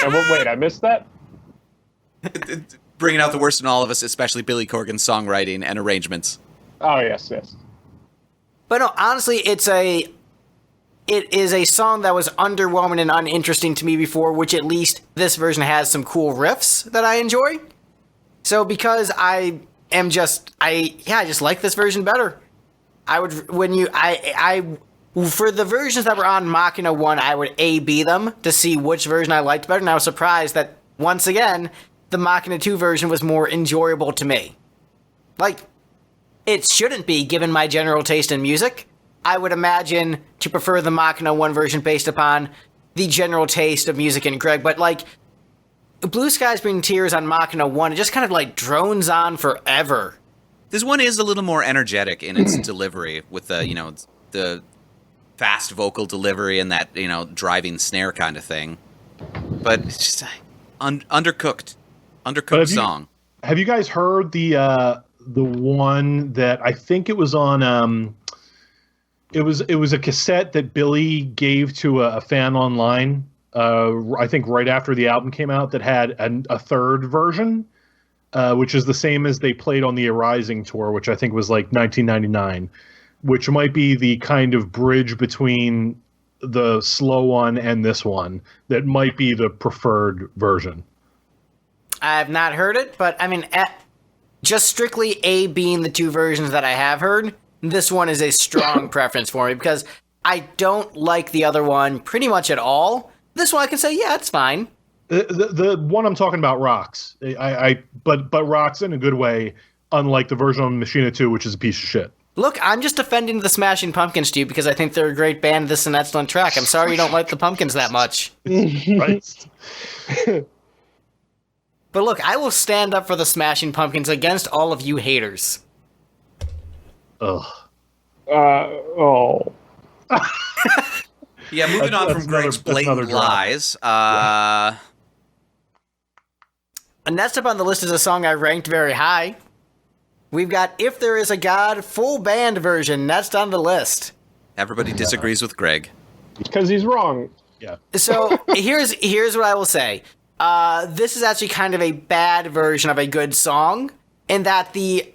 And wait, I missed that? bringing out the worst in all of us, especially Billy Corgan's songwriting and arrangements. Oh yes. But no, honestly, it is a song that was underwhelming and uninteresting to me before, which at least this version has some cool riffs that I enjoy. So because I just like this version better. For the versions that were on Machina 1, I would A-B them to see which version I liked better, and I was surprised that, once again, the Machina 2 version was more enjoyable to me. Like, it shouldn't be, given my general taste in music. I would imagine to prefer the Machina 1 version based upon the general taste of music in Greg, but, like, Blue Skies Bring Tears on Machina 1, it just kind of, like, drones on forever. This one is a little more energetic in its delivery, with the fast vocal delivery and that driving snare kind of thing. But it's just undercooked song. Have you guys heard the one that I think it was on? It was a cassette that Billy gave to a fan online. I think right after the album came out, that had a third version, which is the same as they played on the Arising tour, which I think was like 1999, which might be the kind of bridge between the slow one and this one that might be the preferred version. I have not heard it, but I mean, just strictly A being the two versions that I have heard, this one is a strong preference for me because I don't like the other one pretty much at all. This one I can say, yeah, it's fine. The one I'm talking about rocks, but rocks in a good way, unlike the version on Machina 2, which is a piece of shit. Look, I'm just defending the Smashing Pumpkins to you because I think they're a great band. This is an excellent track. I'm sorry you don't like the Pumpkins that much. Right? But look, I will stand up for the Smashing Pumpkins against all of you haters. Ugh. Oh. Yeah, moving on from Greg's blatant lies. And next up on the list is a song I ranked very high. We've got If There Is a God full band version next on the list. Everybody disagrees with Greg. Because he's wrong. Yeah. So here's what I will say. This is actually kind of a bad version of a good song, in that the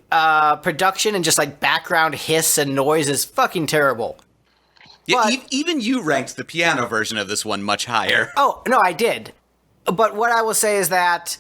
production and just like background hiss and noise is fucking terrible. Yeah, But- even you ranked the piano version of this one much higher. Oh, no, I did. But what I will say is that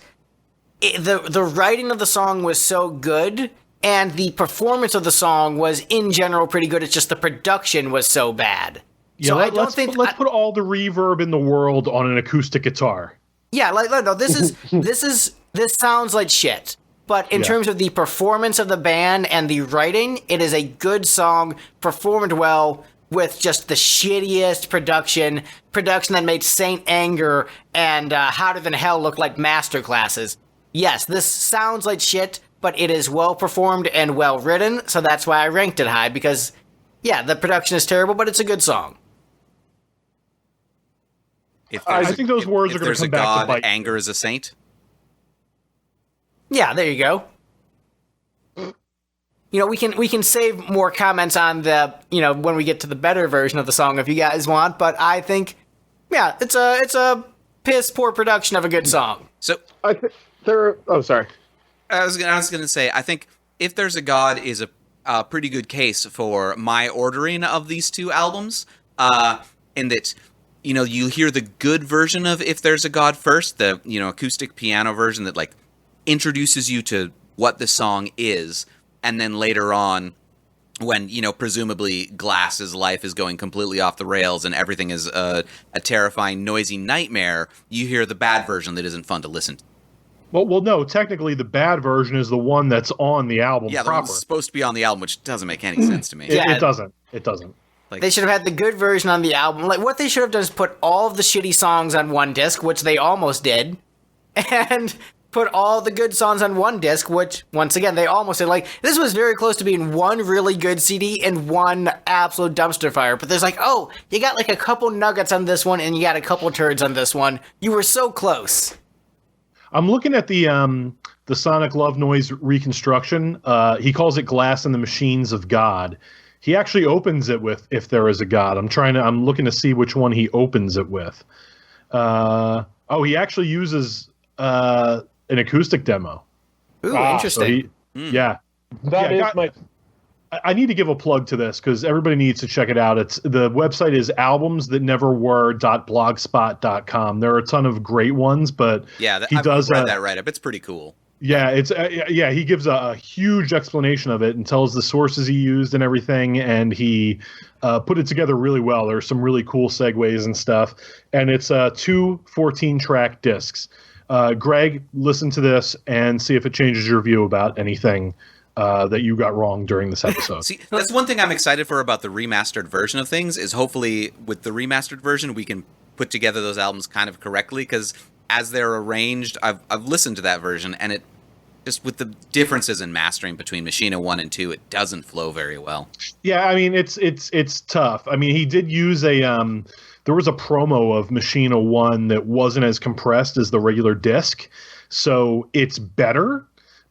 the writing of the song was so good, and the performance of the song was in general pretty good. It's just the production was so bad. Yeah, So let's put all the reverb in the world on an acoustic guitar. Yeah, no, this sounds like shit. But in terms of the performance of the band and the writing, it is a good song, performed well, with just the shittiest production that made Saint Anger and Hotter Than Hell look like masterclasses. Yes, this sounds like shit, but it is well performed and well written, so that's why I ranked it high, because, yeah, the production is terrible, but it's a good song. I think those words are going to come back to bite. Anger is a saint. Yeah, there you go. You know, we can save more comments on the, when we get to the better version of the song if you guys want, but I think, yeah, it's a piss poor production of a good song. So I think sorry. I was gonna say, I think If There's a God is a pretty good case for my ordering of these two albums, in that, you hear the good version of If There's a God first, the, acoustic piano version that, like, introduces you to what the song is, and then later on, when, presumably Glass's life is going completely off the rails and everything is a terrifying, noisy nightmare, you hear the bad version that isn't fun to listen to. Well, no, technically the bad version is the one that's on the album Yeah, the proper. one's supposed to be on the album, which doesn't make any sense to me. Yeah. It doesn't. It doesn't. Like, They should have had the good version on the album. Like, what they should have done is put all of the shitty songs on one disc, which they almost did, and put all the good songs on one disc, which, once again, they almost did. Like, this was very close to being one really good CD and one absolute dumpster fire. But there's like, oh, you got like a couple nuggets on this one, and you got a couple turds on this one. You were so close. I'm looking at the Sonic Love Noise reconstruction. He calls it Glass and the Machines of God. He actually opens it with If There Is a God. I'm looking to see which one he opens it with. He actually uses an acoustic demo. Ooh, interesting. Yeah. That I need to give a plug to this because everybody needs to check it out. The website is albumsthatneverwere.blogspot.com. There are a ton of great ones, but yeah, I've read that write-up. It's pretty cool. Yeah, he gives a huge explanation of it and tells the sources he used and everything, and he put it together really well. There's some really cool segues and stuff, and it's 2 14-track discs. Greg, listen to this and see if it changes your view about anything that you got wrong during this episode. See, that's one thing I'm excited for about the remastered version of things, is hopefully with the remastered version we can put together those albums kind of correctly, because as they're arranged, I've listened to that version, and it just, with the differences in mastering between Machina 1 and 2, it doesn't flow very well. Yeah, I mean, it's tough. I mean, he did use there was a promo of Machina 1 that wasn't as compressed as the regular disc, so it's better.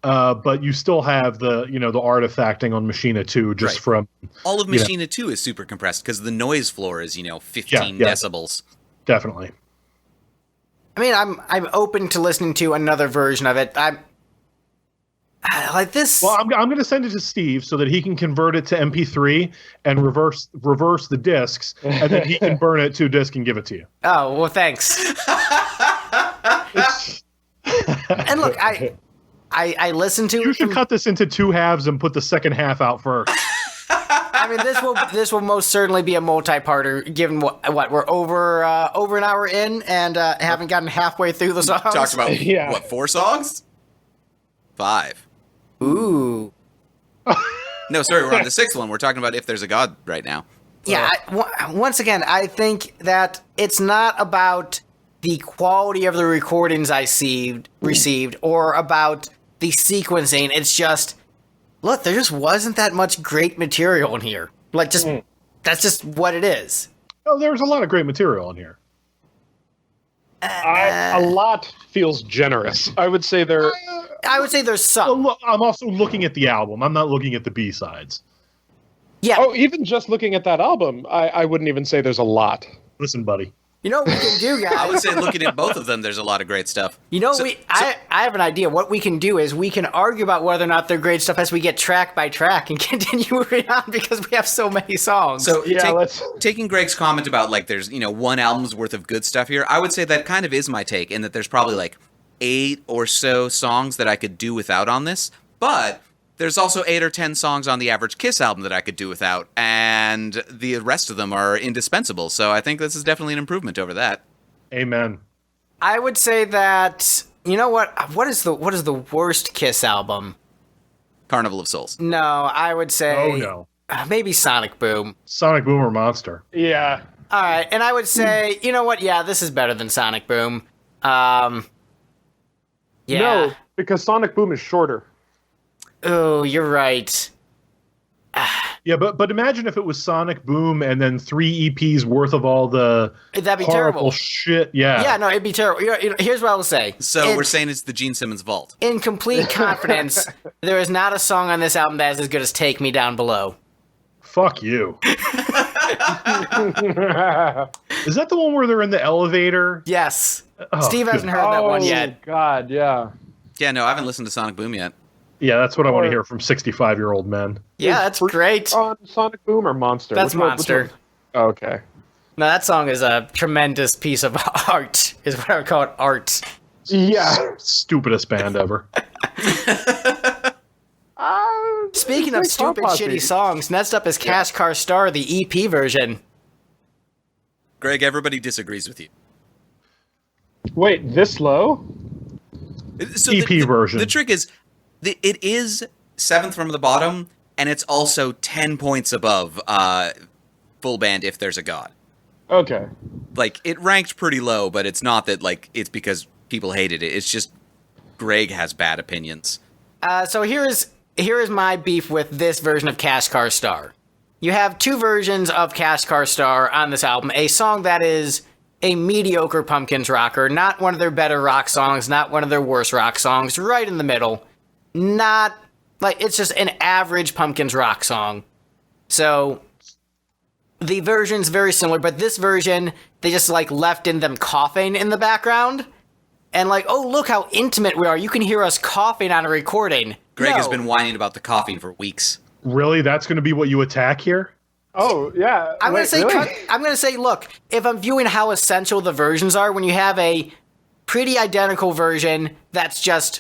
But you still have the artifacting on Machina 2 just Right. from All of Machina 2 is super compressed because the noise floor is 15 decibels. Definitely. I mean, I'm open to listening to another version of it. I like this. Well, I'm going to send it to Steve so that he can convert it to MP3 and reverse the discs, and then he can burn it to disc and give it to you. Oh, well, thanks. And look, I listened to. You should cut this into 2 halves and put the second half out first. I mean, this will most certainly be a multi-parter. Given what we're over an hour in and haven't gotten halfway through the songs. Talked about 4 songs? 5. Ooh. No, sorry, we're on the 6th one. We're talking about If There's a God right now. Yeah. Once again, I think that it's not about the quality of the recordings I received or about the sequencing. It's just, look, there just wasn't that much great material in here. Like, that's just what it is. Oh, there's a lot of great material in here. A lot feels generous. I would say there. I would say there's some. I'm also looking at the album. I'm not looking at the B-sides. Yeah. Oh, even just looking at that album, I wouldn't even say there's a lot. Listen, buddy. You know what we can do, guys? I would say looking at both of them, there's a lot of great stuff. You know, I have an idea. What we can do is we can argue about whether or not they're great stuff as we get track by track and continue moving on because we have so many songs. So Yeah, taking Greg's comment about like there's one album's worth of good stuff here, I would say that kind of is my take in that there's probably like 8 or so songs that I could do without on this, but there's also 8 or 10 songs on the average Kiss album that I could do without, and the rest of them are indispensable. So I think this is definitely an improvement over that. Amen. I would say that, you know what? What is the worst Kiss album? Carnival of Souls. No, I would say Oh, no. Maybe Sonic Boom. Sonic Boom or Monster. Yeah. All right, and I would say, you know what? Yeah, this is better than Sonic Boom. Yeah. No, because Sonic Boom is shorter. Oh, you're right. Yeah, but imagine if it was Sonic Boom and then 3 EPs worth of all the That'd be horrible terrible. shit. Yeah. Yeah, no, it'd be terrible. Here's what I will say. So we're saying it's the Gene Simmons vault. In complete confidence, there is not a song on this album that is as good as Take Me Down Below. Fuck you. Is that the one where they're in the elevator? Yes. Oh, Steve hasn't heard that one yet. God, yeah. Yeah, no, I haven't listened to Sonic Boom yet. Yeah, that's what I want to hear from 65-year-old men. Yeah, that's great. On Sonic Boom or Monster? That's Monster. Oh, okay. No, that song is a tremendous piece of art, is what I would call it, art. Yeah. Stupidest band ever. Speaking of stupid, shitty songs, next up is Cash Car Star, the EP version. Greg, everybody disagrees with you. Wait, this low? So EP version. The trick is, it is 7th from the bottom, and it's also 10 points above full band If There's a God. Okay. Like, it ranked pretty low, but it's not that, like, it's because people hated it. It's just Greg has bad opinions. So here is my beef with this version of Cash Car Star. You have 2 versions of Cash Car Star on this album. A song that is a mediocre Pumpkins rocker, not one of their better rock songs, not one of their worst rock songs, right in the middle. Not, like, it's just an average Pumpkins rock song. So, the version's very similar, but this version, they just, like, left in them coughing in the background. And, like, oh, look how intimate we are. You can hear us coughing on a recording. Greg has No. been whining about the coughing for weeks. Really? That's going to be what you attack here? Oh, yeah. I'm Wait, gonna say, really? I'm gonna say, look, if I'm viewing how essential the versions are, when you have a pretty identical version that's just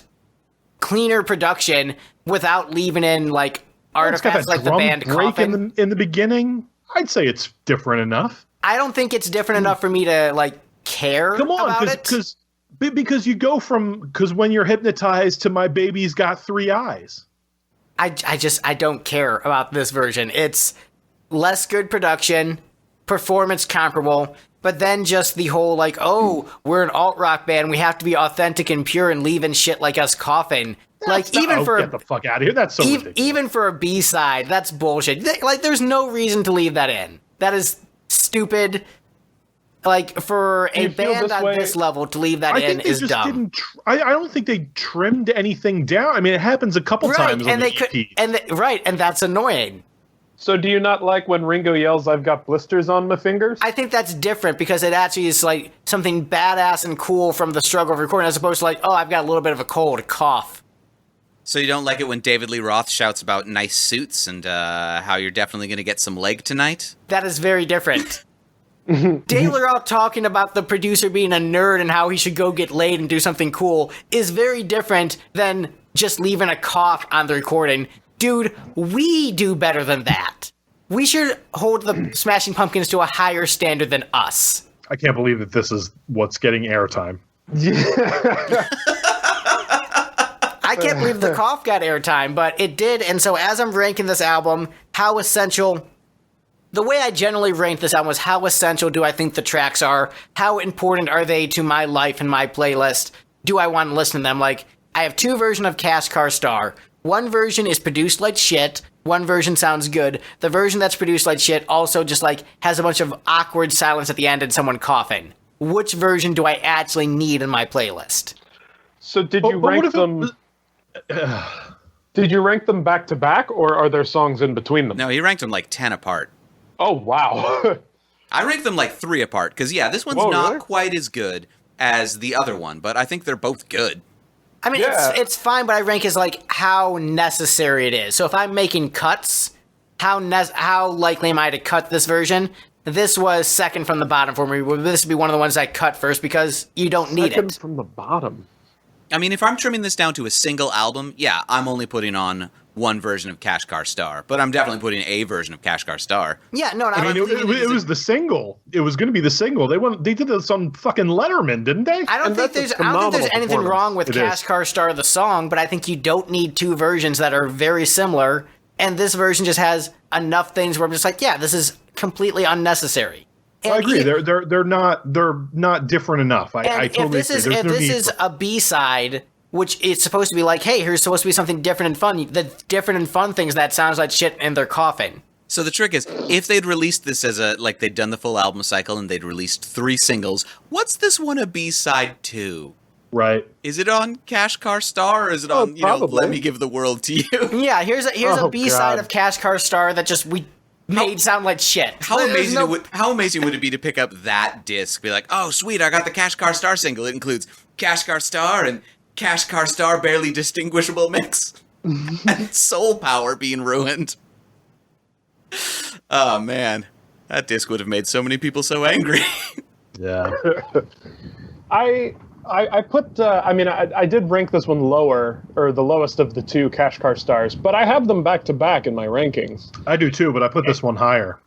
cleaner production without leaving in like It's got artifacts that like the drum band break coughing, in the beginning. I'd say it's different enough. I don't think it's different enough for me to like care Come on, about it. because you go from when you're hypnotized to My Baby's Got 3 Eyes. I don't care about this version. It's less good production, performance comparable, but then just the whole like, oh, we're an alt rock band, we have to be authentic and pure and leaving shit like us coughing. Like Get the fuck out of here. That's so ridiculous. even for a B-side, that's bullshit. Like there's no reason to leave that in. That is stupid. Like for a band on this level to leave that in is dumb. I don't think they trimmed anything down. I mean, it happens a couple times on the EP. And that's annoying. So do you not like when Ringo yells, "I've got blisters on my fingers"? I think that's different because it actually is like something badass and cool from the struggle of recording as opposed to like, oh, I've got a little bit of a cold, cough. So you don't like it when David Lee Roth shouts about nice suits and how you're definitely going to get some leg tonight? That is very different. David Lee Roth talking about the producer being a nerd and how he should go get laid and do something cool is very different than just leaving a cough on the recording. Dude, we do better than that. We should hold the Smashing Pumpkins to a higher standard than us. I can't believe that this is what's getting airtime. I can't believe the cough got airtime, but it did. And so as I'm ranking this album, how essential... The way I generally rank this album is how essential do I think the tracks are? How important are they to my life and my playlist? Do I want to listen to them? Like, I have 2 versions of Cash Car Star. one version is produced like shit, one version sounds good. The version that's produced like shit also just like has a bunch of awkward silence at the end and someone coughing. Which version do I actually need in my playlist? So did you rank them? Did you rank them back to back, or are there songs in between them? No, he ranked them like 10 apart. Oh wow! I ranked them like 3 apart because this one's not quite as good as the other one, but I think they're both good. I mean, it's fine, but I rank as like how necessary it is. So if I'm making cuts, how likely am I to cut this version? This was second from the bottom for me. This would be one of the ones I cut first because you don't need Second it. from the bottom. I mean, if I'm trimming this down to a single album, I'm only putting on one version of Kashgar Star, but I'm definitely putting a version of Kashgar Star. Yeah, no, I mean, it was the single. It was going to be the single. They did this on fucking Letterman, didn't they? I don't think there's anything wrong with Kashgar Star the song, but I think you don't need 2 versions that are very similar. And this version just has enough things where I'm just like, this is completely unnecessary. And I agree. They're not different enough. I totally agree. If this is a B-side, which it's supposed to be like, hey, here's supposed to be something different and fun. The different and fun things that sounds like shit and they're coughing. So the trick is, if they'd released this as they'd done the full album cycle and they'd released 3 singles, what's this one a B-side to? Right. Is it on Kashgar Star, or is it on, Let Me Give the World to You? Yeah, here's a B-side of Kashgar Star that just made sound like shit. How amazing would it be to pick up that disc, be like, oh, sweet, I got the Kashgar Star single. It includes Kashgar Star and Kashgar Star Barely Distinguishable Mix. And Soul Power being ruined. Oh, man. That disc would have made so many people so angry. Yeah. I put, I did rank this one lower, or the lowest of the 2 Kashgar Stars, but I have them back to back in my rankings. I do too, but I put this one higher.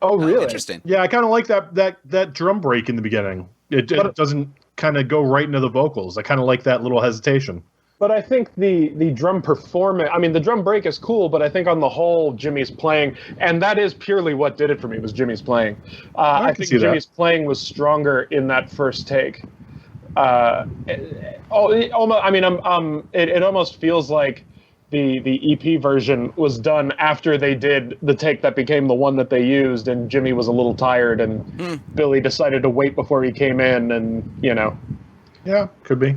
Oh, really? Interesting. Yeah, I kind of like that drum break in the beginning. It doesn't kind of go right into the vocals. I kind of like that little hesitation. But I think the drum performance, the drum break is cool, but I think on the whole, Jimmy's playing, and that is purely what did it for me, was Jimmy's playing. I think Jimmy's playing was stronger in that first take. It almost feels like the EP version was done after they did the take that became the one that they used, and Jimmy was a little tired, and Billy decided to wait before he came in, and Yeah, could be.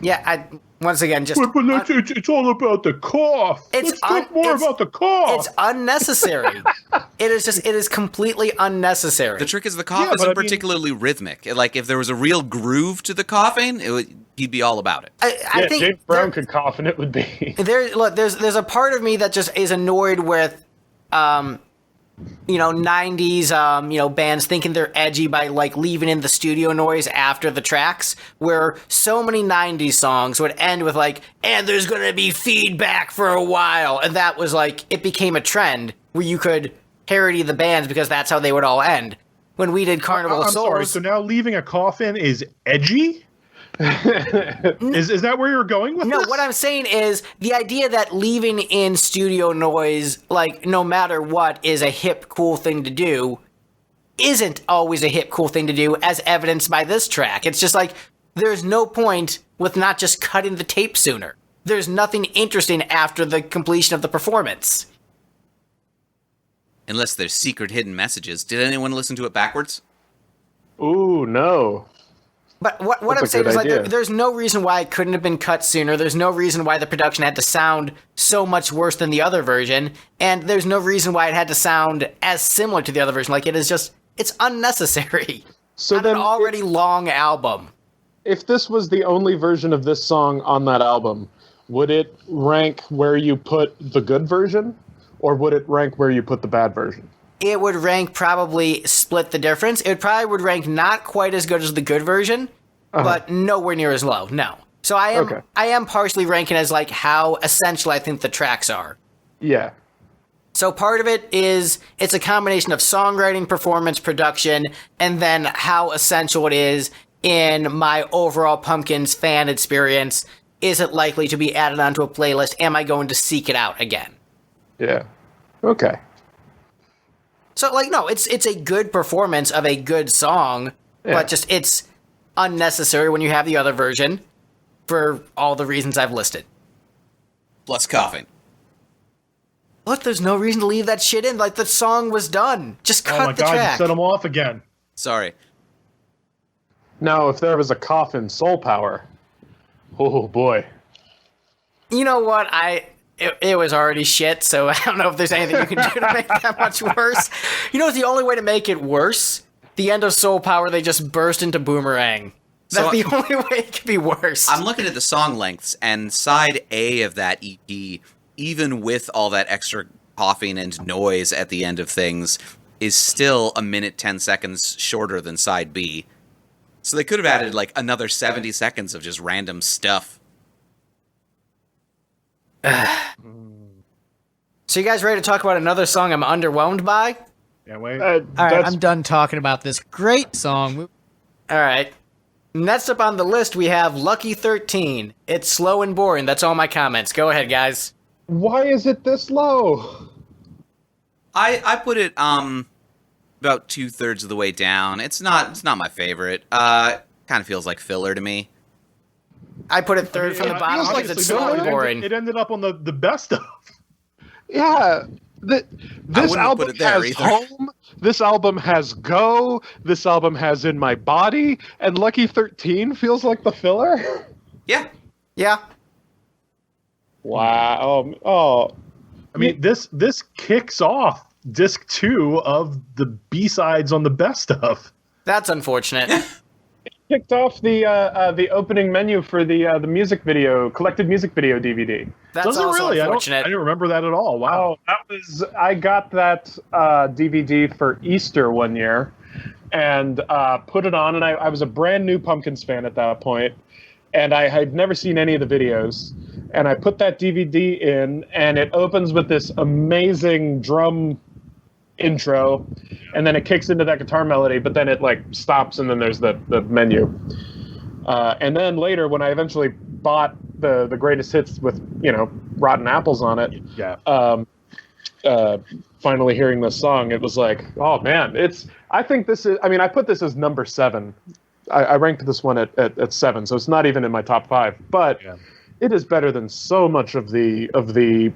Yeah, once again, just... But it's all about the cough. Let's talk more about the cough. It's unnecessary. It is completely unnecessary. The trick is the cough isn't particularly rhythmic. Like, if there was a real groove to the coughing, he'd be all about it. I think James Brown could cough and it would be... There's a part of me that just is annoyed with... 90s, bands thinking they're edgy by, leaving in the studio noise after the tracks, where so many 90s songs would end with, and there's gonna be feedback for a while, and that was, it became a trend where you could parody the bands because that's how they would all end. When we did Carnival of Souls... Sorry, so now leaving a cough in is edgy? Is that where you're going with this? No, what I'm saying is the idea that leaving in studio noise, no matter what, is a hip, cool thing to do, isn't always a hip, cool thing to do, as evidenced by this track. It's just there's no point with not just cutting the tape sooner. There's nothing interesting after the completion of the performance. Unless there's secret hidden messages. Did anyone listen to it backwards? Ooh, no. But what I'm saying is, there's no reason why it couldn't have been cut sooner. There's no reason why the production had to sound so much worse than the other version. And there's no reason why it had to sound as similar to the other version. It's unnecessary. So on an already long album. If this was the only version of this song on that album, would it rank where you put the good version? Or would it rank where you put the bad version? It would rank probably split the difference. It probably would rank not quite as good as the good version, but nowhere near as low. No. So I am partially ranking as how essential I think the tracks are. Yeah. So part of it is it's a combination of songwriting, performance, production, and then how essential it is in my overall Pumpkins fan experience. Is it likely to be added onto a playlist? Am I going to seek it out again? Yeah. Okay. So, no, it's a good performance of a good song, but just it's unnecessary when you have the other version for all the reasons I've listed. plus coughing. Look, there's no reason to leave that shit in. Like, the song was done. Just cut Oh my the god, track. you set them off again. Sorry. Now, if there was a cough in Soul Power, oh boy. You know what? It was already shit, so I don't know if there's anything you can do to make that much worse. You know what's the only way to make it worse? The end of Soul Power, they just burst into Boomerang. That's the only way it could be worse. I'm looking at the song lengths, and side A of that EP, even with all that extra coughing and noise at the end of things, is still 1 minute 10 seconds shorter than side B. So they could have added like another 70 seconds of just random stuff. So you guys ready to talk about another song I'm underwhelmed by? Can't wait. All right, I'm done talking about this great song. All right. Next up on the list, we have Lucky 13. It's slow and boring. That's all my comments. Go ahead, guys. Why is it this low? I put it about 2/3 of the way down. It's not my favorite. Kind of feels like filler to me. I put it third from the bottom because it's slow and boring. It ended up on the best of. Yeah. This wouldn't album put it there has either. Home, this album has Go, this album has In My Body, and Lucky 13 feels like the filler? Yeah. Yeah. Wow. Oh. I mean, this kicks off disc 2 of the B-sides on the best of. That's unfortunate. Kicked off the opening menu for the music video, collected music video DVD. That's Does it also really? I unfortunate. didn't remember that at all. Wow. Oh, I got that DVD for Easter one year, and put it on, and I was a brand new Pumpkins fan at that point, and I had never seen any of the videos, and I put that DVD in, and it opens with this amazing drum intro, and then it kicks into that guitar melody, but then it like stops, and then there's the menu. And then later, when I eventually bought the greatest hits with Rotten Apples on it, finally hearing this song, it was like, oh man, I think this is. I mean, I put this as number 7. I ranked this one at 7, so it's not even in my top 5, but it is better than so much of the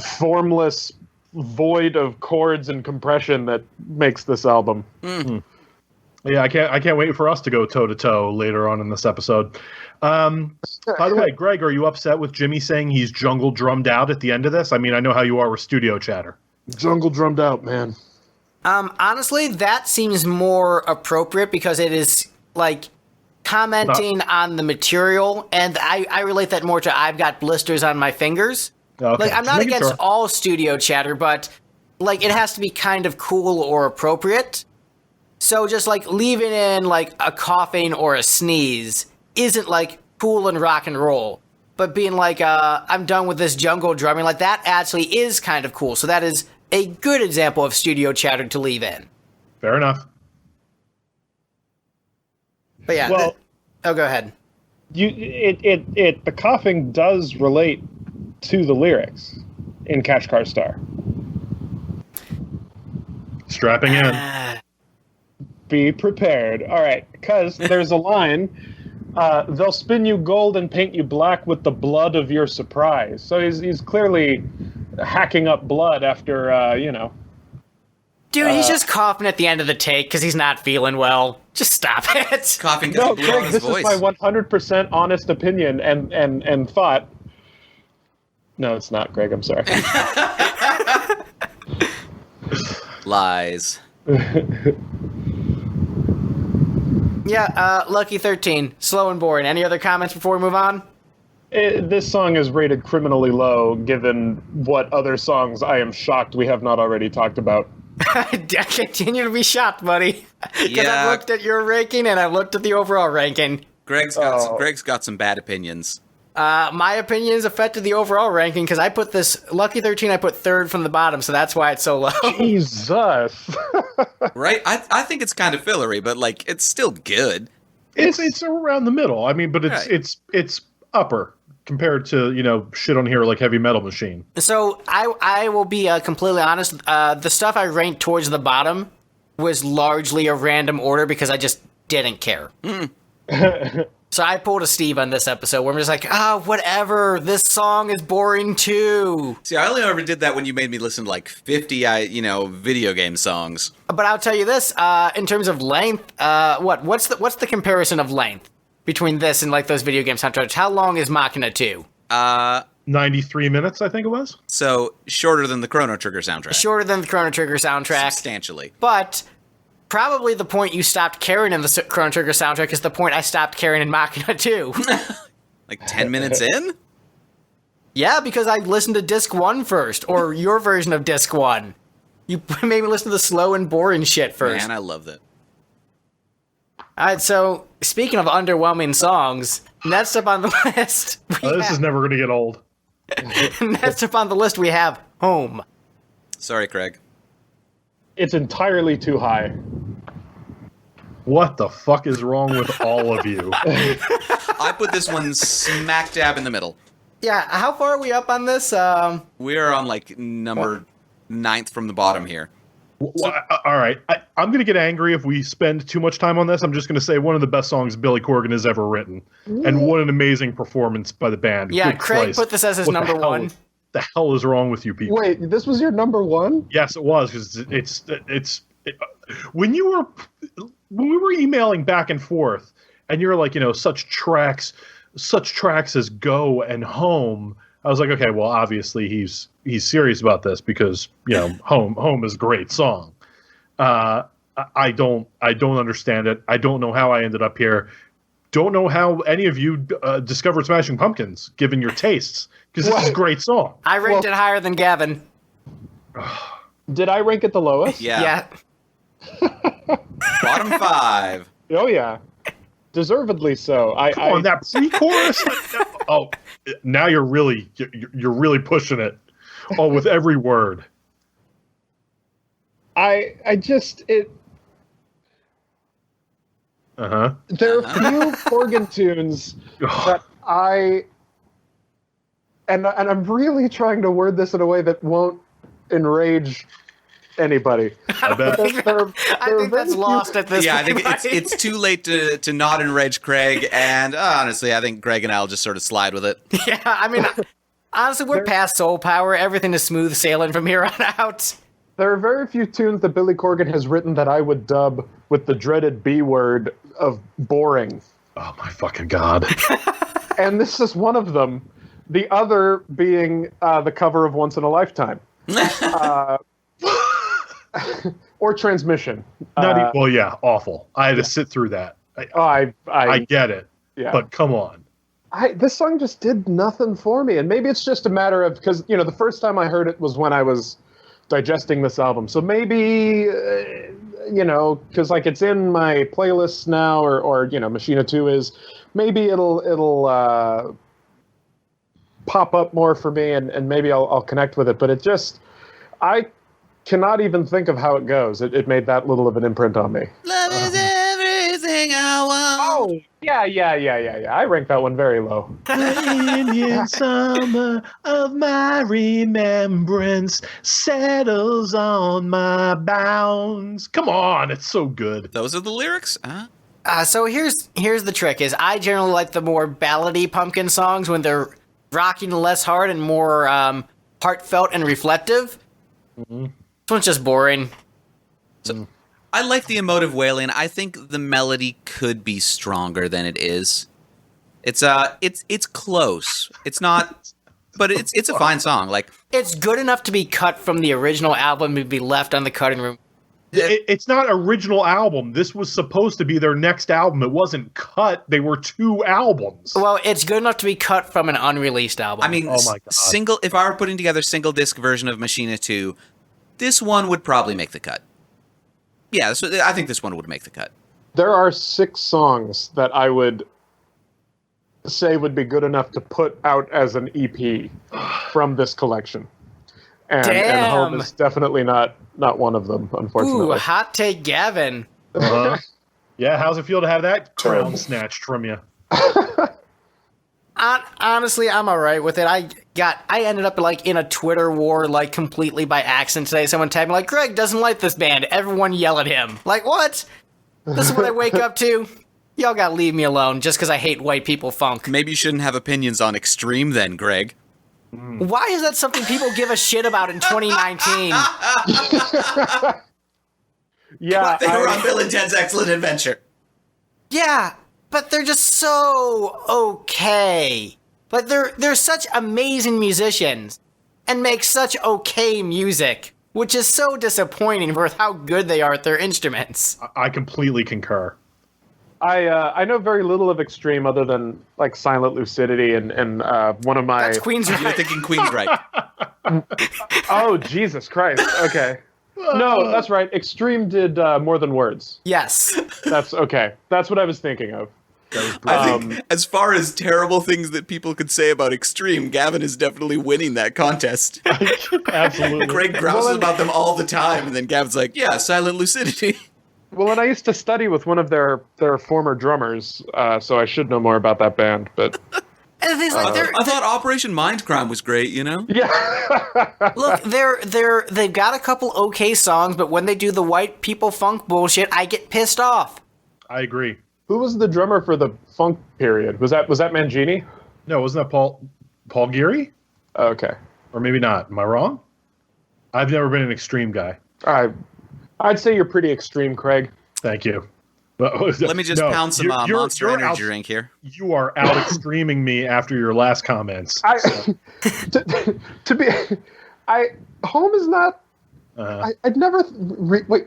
formless void of chords and compression that makes this album. Yeah, I can't wait for us to go toe to toe later on in this episode. By the way, Greg, are you upset with Jimmy saying he's jungle drummed out at the end of this? I mean, I know how you are with studio chatter. Jungle drummed out, man. Honestly, that seems more appropriate because it is like commenting on the material, and I relate that more to I've got blisters on my fingers. Okay. Like, I'm not against all studio chatter, but like it has to be kind of cool or appropriate. So just like leaving in like a coughing or a sneeze isn't like cool and rock and roll. But being like, I'm done with this jungle drumming, like that actually is kind of cool. So that is a good example of studio chatter to leave in. Fair enough. But yeah, Well, go ahead. The coughing does relate to the lyrics in Cash Car Star. Strapping in. Be prepared. All right, because there's a line, they'll spin you gold and paint you black with the blood of your surprise. So he's clearly hacking up blood after, Dude, he's just coughing at the end of the take because he's not feeling well. Just stop it. Coughing No, doesn't blow Greg, his this voice. is my 100% honest opinion and thought. No, it's not, Greg. I'm sorry. Lies. Yeah, Lucky 13, slow and boring. Any other comments before we move on? This song is rated criminally low, given what other songs I am shocked we have not already talked about. I continue to be shocked, buddy. Because Yeah. I've looked at your ranking and I've looked at the overall ranking. Greg's got some bad opinions. My opinions affected the overall ranking because I put this Lucky 13. I put third from the bottom, so that's why it's so low. Jesus. Right? I think it's kind of fillery, but like it's still good. It's around the middle. I mean, but it's upper compared to shit on here like Heavy Metal Machine. So I will be completely honest. The stuff I ranked towards the bottom was largely a random order because I just didn't care. So I pulled a Steve on this episode where I'm just like, whatever, this song is boring too. See, I only ever did that when you made me listen to like 50, video game songs. But I'll tell you this, in terms of length, what's the comparison of length between this and like those video game soundtracks? How long is Machina 2? 93 minutes, I think it was. So shorter than the Chrono Trigger soundtrack. Shorter than the Chrono Trigger soundtrack. Substantially. But probably the point you stopped caring in the Chrono Trigger soundtrack is the point I stopped caring in Machina 2. Like 10 minutes in? Yeah, because I listened to Disc 1 first, or your version of Disc 1. You made me listen to the slow and boring shit first. Man, I love that. Alright, so speaking of underwhelming songs, next up on the list... This is never going to get old. Next up on the list we have Home. Sorry, Craig. It's entirely too high. What the fuck is wrong with all of you? I put this one smack dab in the middle. Yeah, how far are we up on this? We're on like number 9th from the bottom here. Well, all right. I'm going to get angry if we spend too much time on this. I'm just going to say one of the best songs Billy Corgan has ever written. And what an amazing performance by the band. Yeah, Good Craig Christ. put this as his number one. The hell is wrong with you people? Wait, this was your number one? Yes, it was, because when we were emailing back and forth, and you're like, such tracks as Go and Home. I was like, okay, well, obviously he's serious about this because Home is a great song. I don't understand it. I don't know how I ended up here. Don't know how any of you discovered Smashing Pumpkins, given your tastes, because this is a great song. I ranked it higher than Gavin. Did I rank it the lowest? Yeah. Bottom 5. Oh yeah, deservedly so. Come on, that pre-chorus. Oh, now you're really pushing it. Oh, with every word. I just it. There are few Corgan tunes that and I'm really trying to word this in a way that won't enrage anybody. I bet. I think that's lost at this point. Yeah, I think it's too late to not enrage Craig, and honestly, I think Greg and I will just sort of slide with it. Yeah, I mean, honestly, we're past Soul Power. Everything is smooth sailing from here on out. There are very few tunes that Billy Corgan has written that I would dub with the dreaded B word of boring. Oh my fucking God. And this is one of them. The other being the cover of Once in a Lifetime. Or Transmission. Well, yeah, awful. I had to sit through that. I get it, but come on. This song just did nothing for me, and maybe it's just a matter of, because the first time I heard it was when I was digesting this album, so maybe because like it's in my playlists now, or Machina 2 is, maybe it'll pop up more for me, and maybe I'll connect with it. But it just, I cannot even think of how it goes. It made that little of an imprint on me. Love is everything I want. Oh, yeah. I rank that one very low. Indian summer of my remembrance settles on my bounds. Come on, it's so good. Those are the lyrics? So here's the trick: is I generally like the more ballady Pumpkin songs when they're rocking less hard and more heartfelt and reflective. Mm-hmm. This one's just boring. So, I like the emotive wailing. I think the melody could be stronger than it is. It's close. It's not, but it's a fine song. Like, it's good enough to be cut from the original album and be left on the cutting room. It's not original album. This was supposed to be their next album. It wasn't cut. They were 2 albums. Well, it's good enough to be cut from an unreleased album. I mean, oh my God. If I were putting together single disc version of Machina 2, this one would probably make the cut. Yeah, I think this one would make the cut. There are 6 songs that I would say would be good enough to put out as an EP from this collection. And Home is definitely not one of them, unfortunately. Ooh, hot take, Gavin. Yeah, how's it feel to have that crown snatched from you? Honestly, I'm all right with it. I ended up like in a Twitter war, like completely by accident today. Someone tagged me like, Greg doesn't like this band. Everyone yell at him. Like, what? This is what I wake up to. Y'all gotta leave me alone just because I hate white people funk. Maybe you shouldn't have opinions on Extreme then, Greg. Why is that something people give a shit about in 2019? Yeah, They were on Bill and Ted's Excellent Adventure. Yeah, but they're just so okay. Like they're such amazing musicians and make such okay music, which is so disappointing for how good they are at their instruments. I completely concur. I know very little of Extreme other than like Silent Lucidity and one of my. That's Queen's You're Right. thinking Queen's Right. Oh, Jesus Christ! Okay, no, that's right. Extreme did More Than Words. Yes. That's okay. That's what I was thinking of. I think as far as terrible things that people could say about Extreme, Gavin is definitely winning that contest. Absolutely. Greg grouses about them all the time, and then Gavin's like, yeah, Silent Lucidity. Well, and I used to study with one of their former drummers, so I should know more about that band. But And things like I thought Operation Mindcrime was great, you know? yeah, look, they've got a couple okay songs, but when they do the white people funk bullshit, I get pissed off. I agree. who was the drummer for the funk period? Was that Mangini? No, wasn't that Paul Geary? Okay, Or maybe not. Am I wrong? I've never been an Extreme guy. I'd say you're pretty extreme, Craig. Thank you. But, Let me just pound some Monster you're Energy drink here. You are out extreming me after your last comments. To be, home is not. I'd never wait.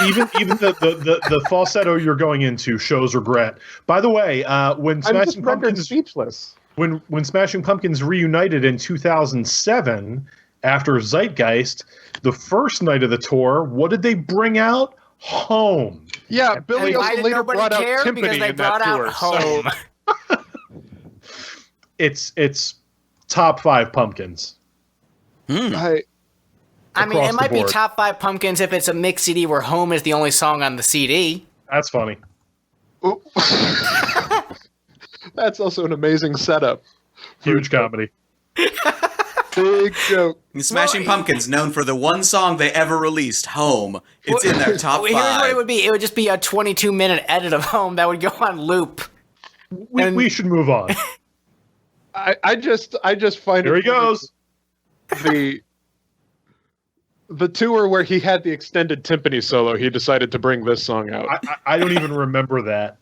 Even the falsetto you're going into shows regret. By the way, when I'm just Smashing rendered Pumpkins speechless. when Smashing Pumpkins reunited in 2007 after Zeitgeist, the first night of the tour, what did they bring out? Home. Yeah, Billy Why also did later nobody brought out care? timpani Because they in brought that out tour. Home. So It's top 5 Pumpkins. I mean, across it the might be board. top 5 Pumpkins if it's a mixed CD where Home is the only song on the CD. That's funny. that's also an amazing setup. Huge comedy. Big joke. Smashing Pumpkins, known for the one song they ever released, Home. It's in their top Here's what it 5. would be. It would just be a 22-minute edit of Home that would go on loop. We should move on. I just find Here it he goes. the tour where he had the extended timpani solo. He decided to bring this song out. I don't even remember that.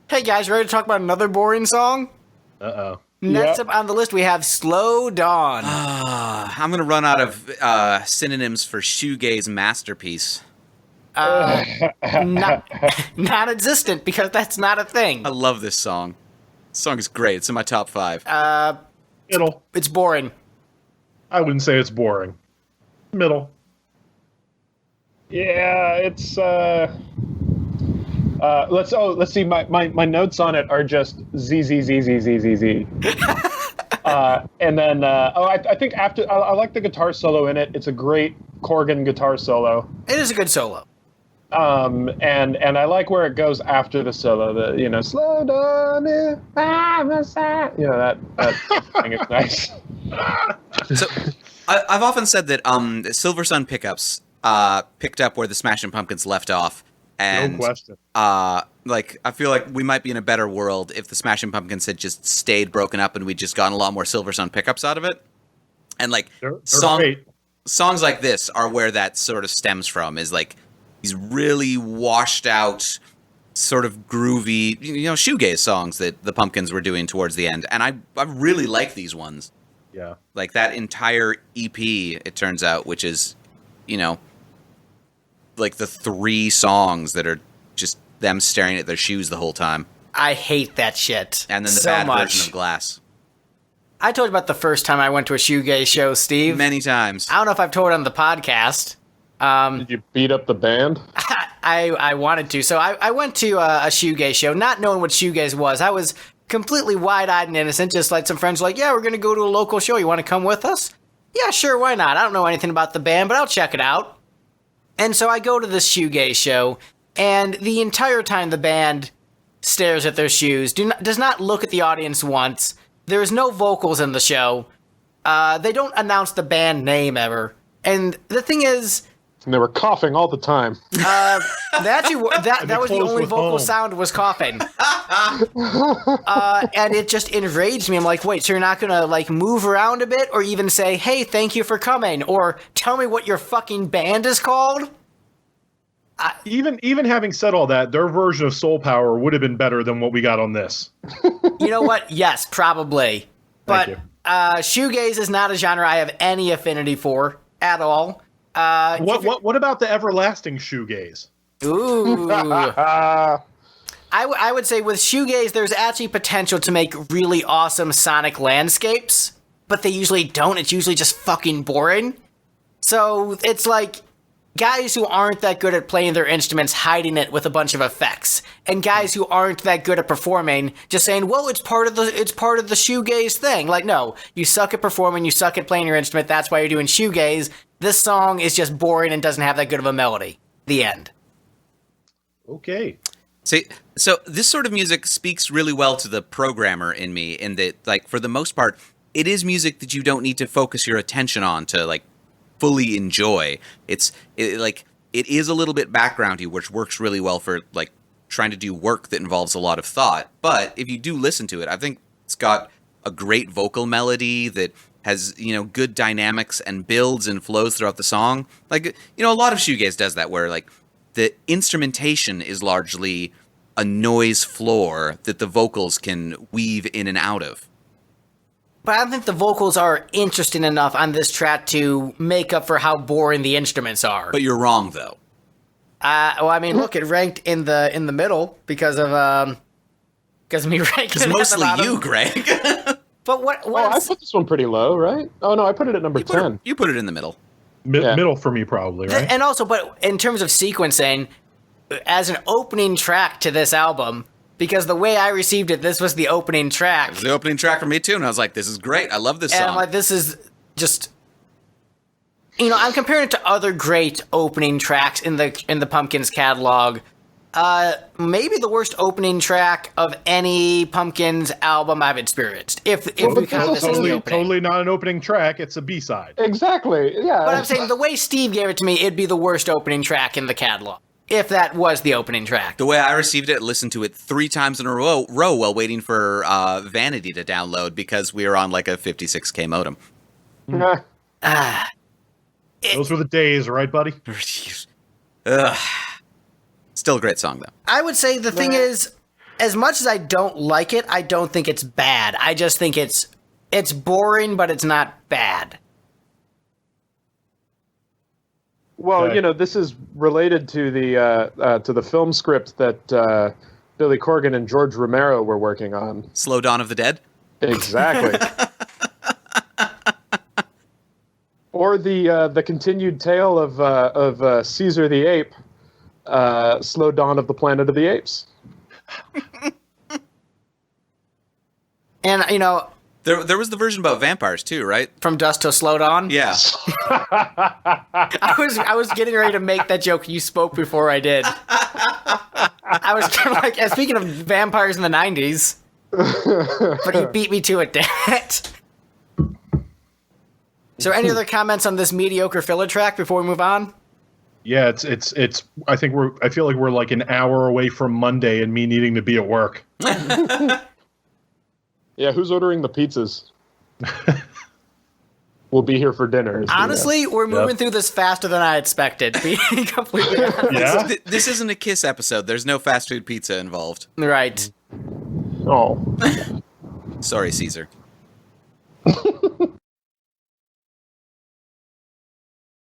Hey guys, ready to talk about another boring song? Uh-oh. Next up on the list, we have Slow Dawn. I'm going to run out of synonyms for shoegaze masterpiece. Non-existent, because that's not a thing. I love this song. This song is great. It's in my top 5. Middle. It's boring. I wouldn't say it's boring. Middle. Yeah, it's let's see. My notes on it are just Z. And then I think after I like the guitar solo in it. It's a great Corgan guitar solo. It is a good solo. And I like where it goes after the solo. The slow down, that thing is nice. So, I've often said that Silver Sun Pickups picked up where the Smashing Pumpkins left off. And, No question. I feel like we might be in a better world if the Smashing Pumpkins had just stayed broken up and we'd just gotten a lot more Silver Sun Pickups out of it. And, They're great. songs like this are where that sort of stems from, is, like, these really washed out, sort of groovy, shoegaze songs that the Pumpkins were doing towards the end. And I really like these ones. Yeah. Like that entire EP, it turns out, which is, like the 3 songs that are just them staring at their shoes the whole time. I hate that shit. And then the so bad much. version of Glass. I told you about the first time I went to a shoegaze show, Steve. Many times. I don't know if I've told it on the podcast. Did you beat up the band? I wanted to. So I went to a shoegaze show, not knowing what shoegaze was. I was completely wide-eyed and innocent, just like some friends were like, yeah, we're going to go to a local show. You want to come with us? Yeah, sure, why not? I don't know anything about the band, but I'll check it out. And so I go to this shoegaze show, and the entire time the band stares at their shoes, does not look at the audience once. There's no vocals in the show. They don't announce the band name ever. And the thing is, And they were coughing all the time. That was the only with vocal home. sound was coughing. And it just enraged me. I'm like, wait, so you're not gonna like move around a bit, or even say, "Hey, thank you for coming," or tell me what your fucking band is called? Even having said all that, their version of Soul Power would have been better than what we got on this. You know what? Yes, probably. Thank you. But shoegaze is not a genre I have any affinity for at all. What about the everlasting shoegaze? Ooh. I would say with shoegaze, there's actually potential to make really awesome sonic landscapes, but they usually don't. It's usually just fucking boring. So it's like guys who aren't that good at playing their instruments hiding it with a bunch of effects, and guys who aren't that good at performing just saying, "Well, it's part of the shoegaze thing." Like, no, you suck at performing, you suck at playing your instrument. That's why you're doing shoegaze. This song is just boring and doesn't have that good of a melody. The end. Okay. See, so this sort of music speaks really well to the programmer in me, in that, like, for the most part, it is music that you don't need to focus your attention on to, like, fully enjoy. It is a little bit backgroundy, which works really well for, like, trying to do work that involves a lot of thought. But if you do listen to it, I think it's got a great vocal melody that has, good dynamics and builds and flows throughout the song. Like, a lot of shoegaze does that, where, like, the instrumentation is largely a noise floor that the vocals can weave in and out of. But I don't think the vocals are interesting enough on this track to make up for how boring the instruments are. But you're wrong, though. Look, it ranked in the middle because of me ranking it at the Mostly bottom. you, Greg. But what? I put this one pretty low, right? Oh, no, I put it at number 10. You put it in the middle. Middle for me, probably, right? And also, but in terms of sequencing, as an opening track to this album, because the way I received it, this was the opening track. It was the opening track for me, too, and I was like, this is great. I love this song. And I'm like, this is just... I'm comparing it to other great opening tracks in the Pumpkins catalog. Maybe the worst opening track of any Pumpkins album I've experienced. If we count this as the opening. Totally not an opening track. It's a B-side. Exactly, yeah. But I'm saying the way Steve gave it to me, it'd be the worst opening track in the catalog. If that was the opening track. The way I received it, listened to it 3 times in a row while waiting for Vanity to download because we were on like a 56K modem. Those were the days, right, buddy? Ugh. Still a great song, though. I would say the thing is, as much as I don't like it, I don't think it's bad. I just think it's boring, but it's not bad. Well, Okay. This is related to the film script that Billy Corgan and George Romero were working on. Slow Dawn of the Dead? Exactly. Or the continued tale of Caesar the Ape, Slow Dawn of the Planet of the Apes. And, There was the version about vampires, too, right? From Dusk Till Slow Dawn. Yeah. I was getting ready to make that joke. You spoke before I did. I was kind of like, speaking of vampires in the 90s, but you beat me to it, damn it. So any other comments on this mediocre filler track before we move on? Yeah, it's. I feel like we're like an hour away from Monday and me needing to be at work. Yeah, who's ordering the pizzas? We'll be here for dinner. Honestly, we're moving through this faster than I expected, being completely honest. Yeah. This isn't a Kiss episode. There's no fast food pizza involved. Right. Oh. Sorry, Caesar.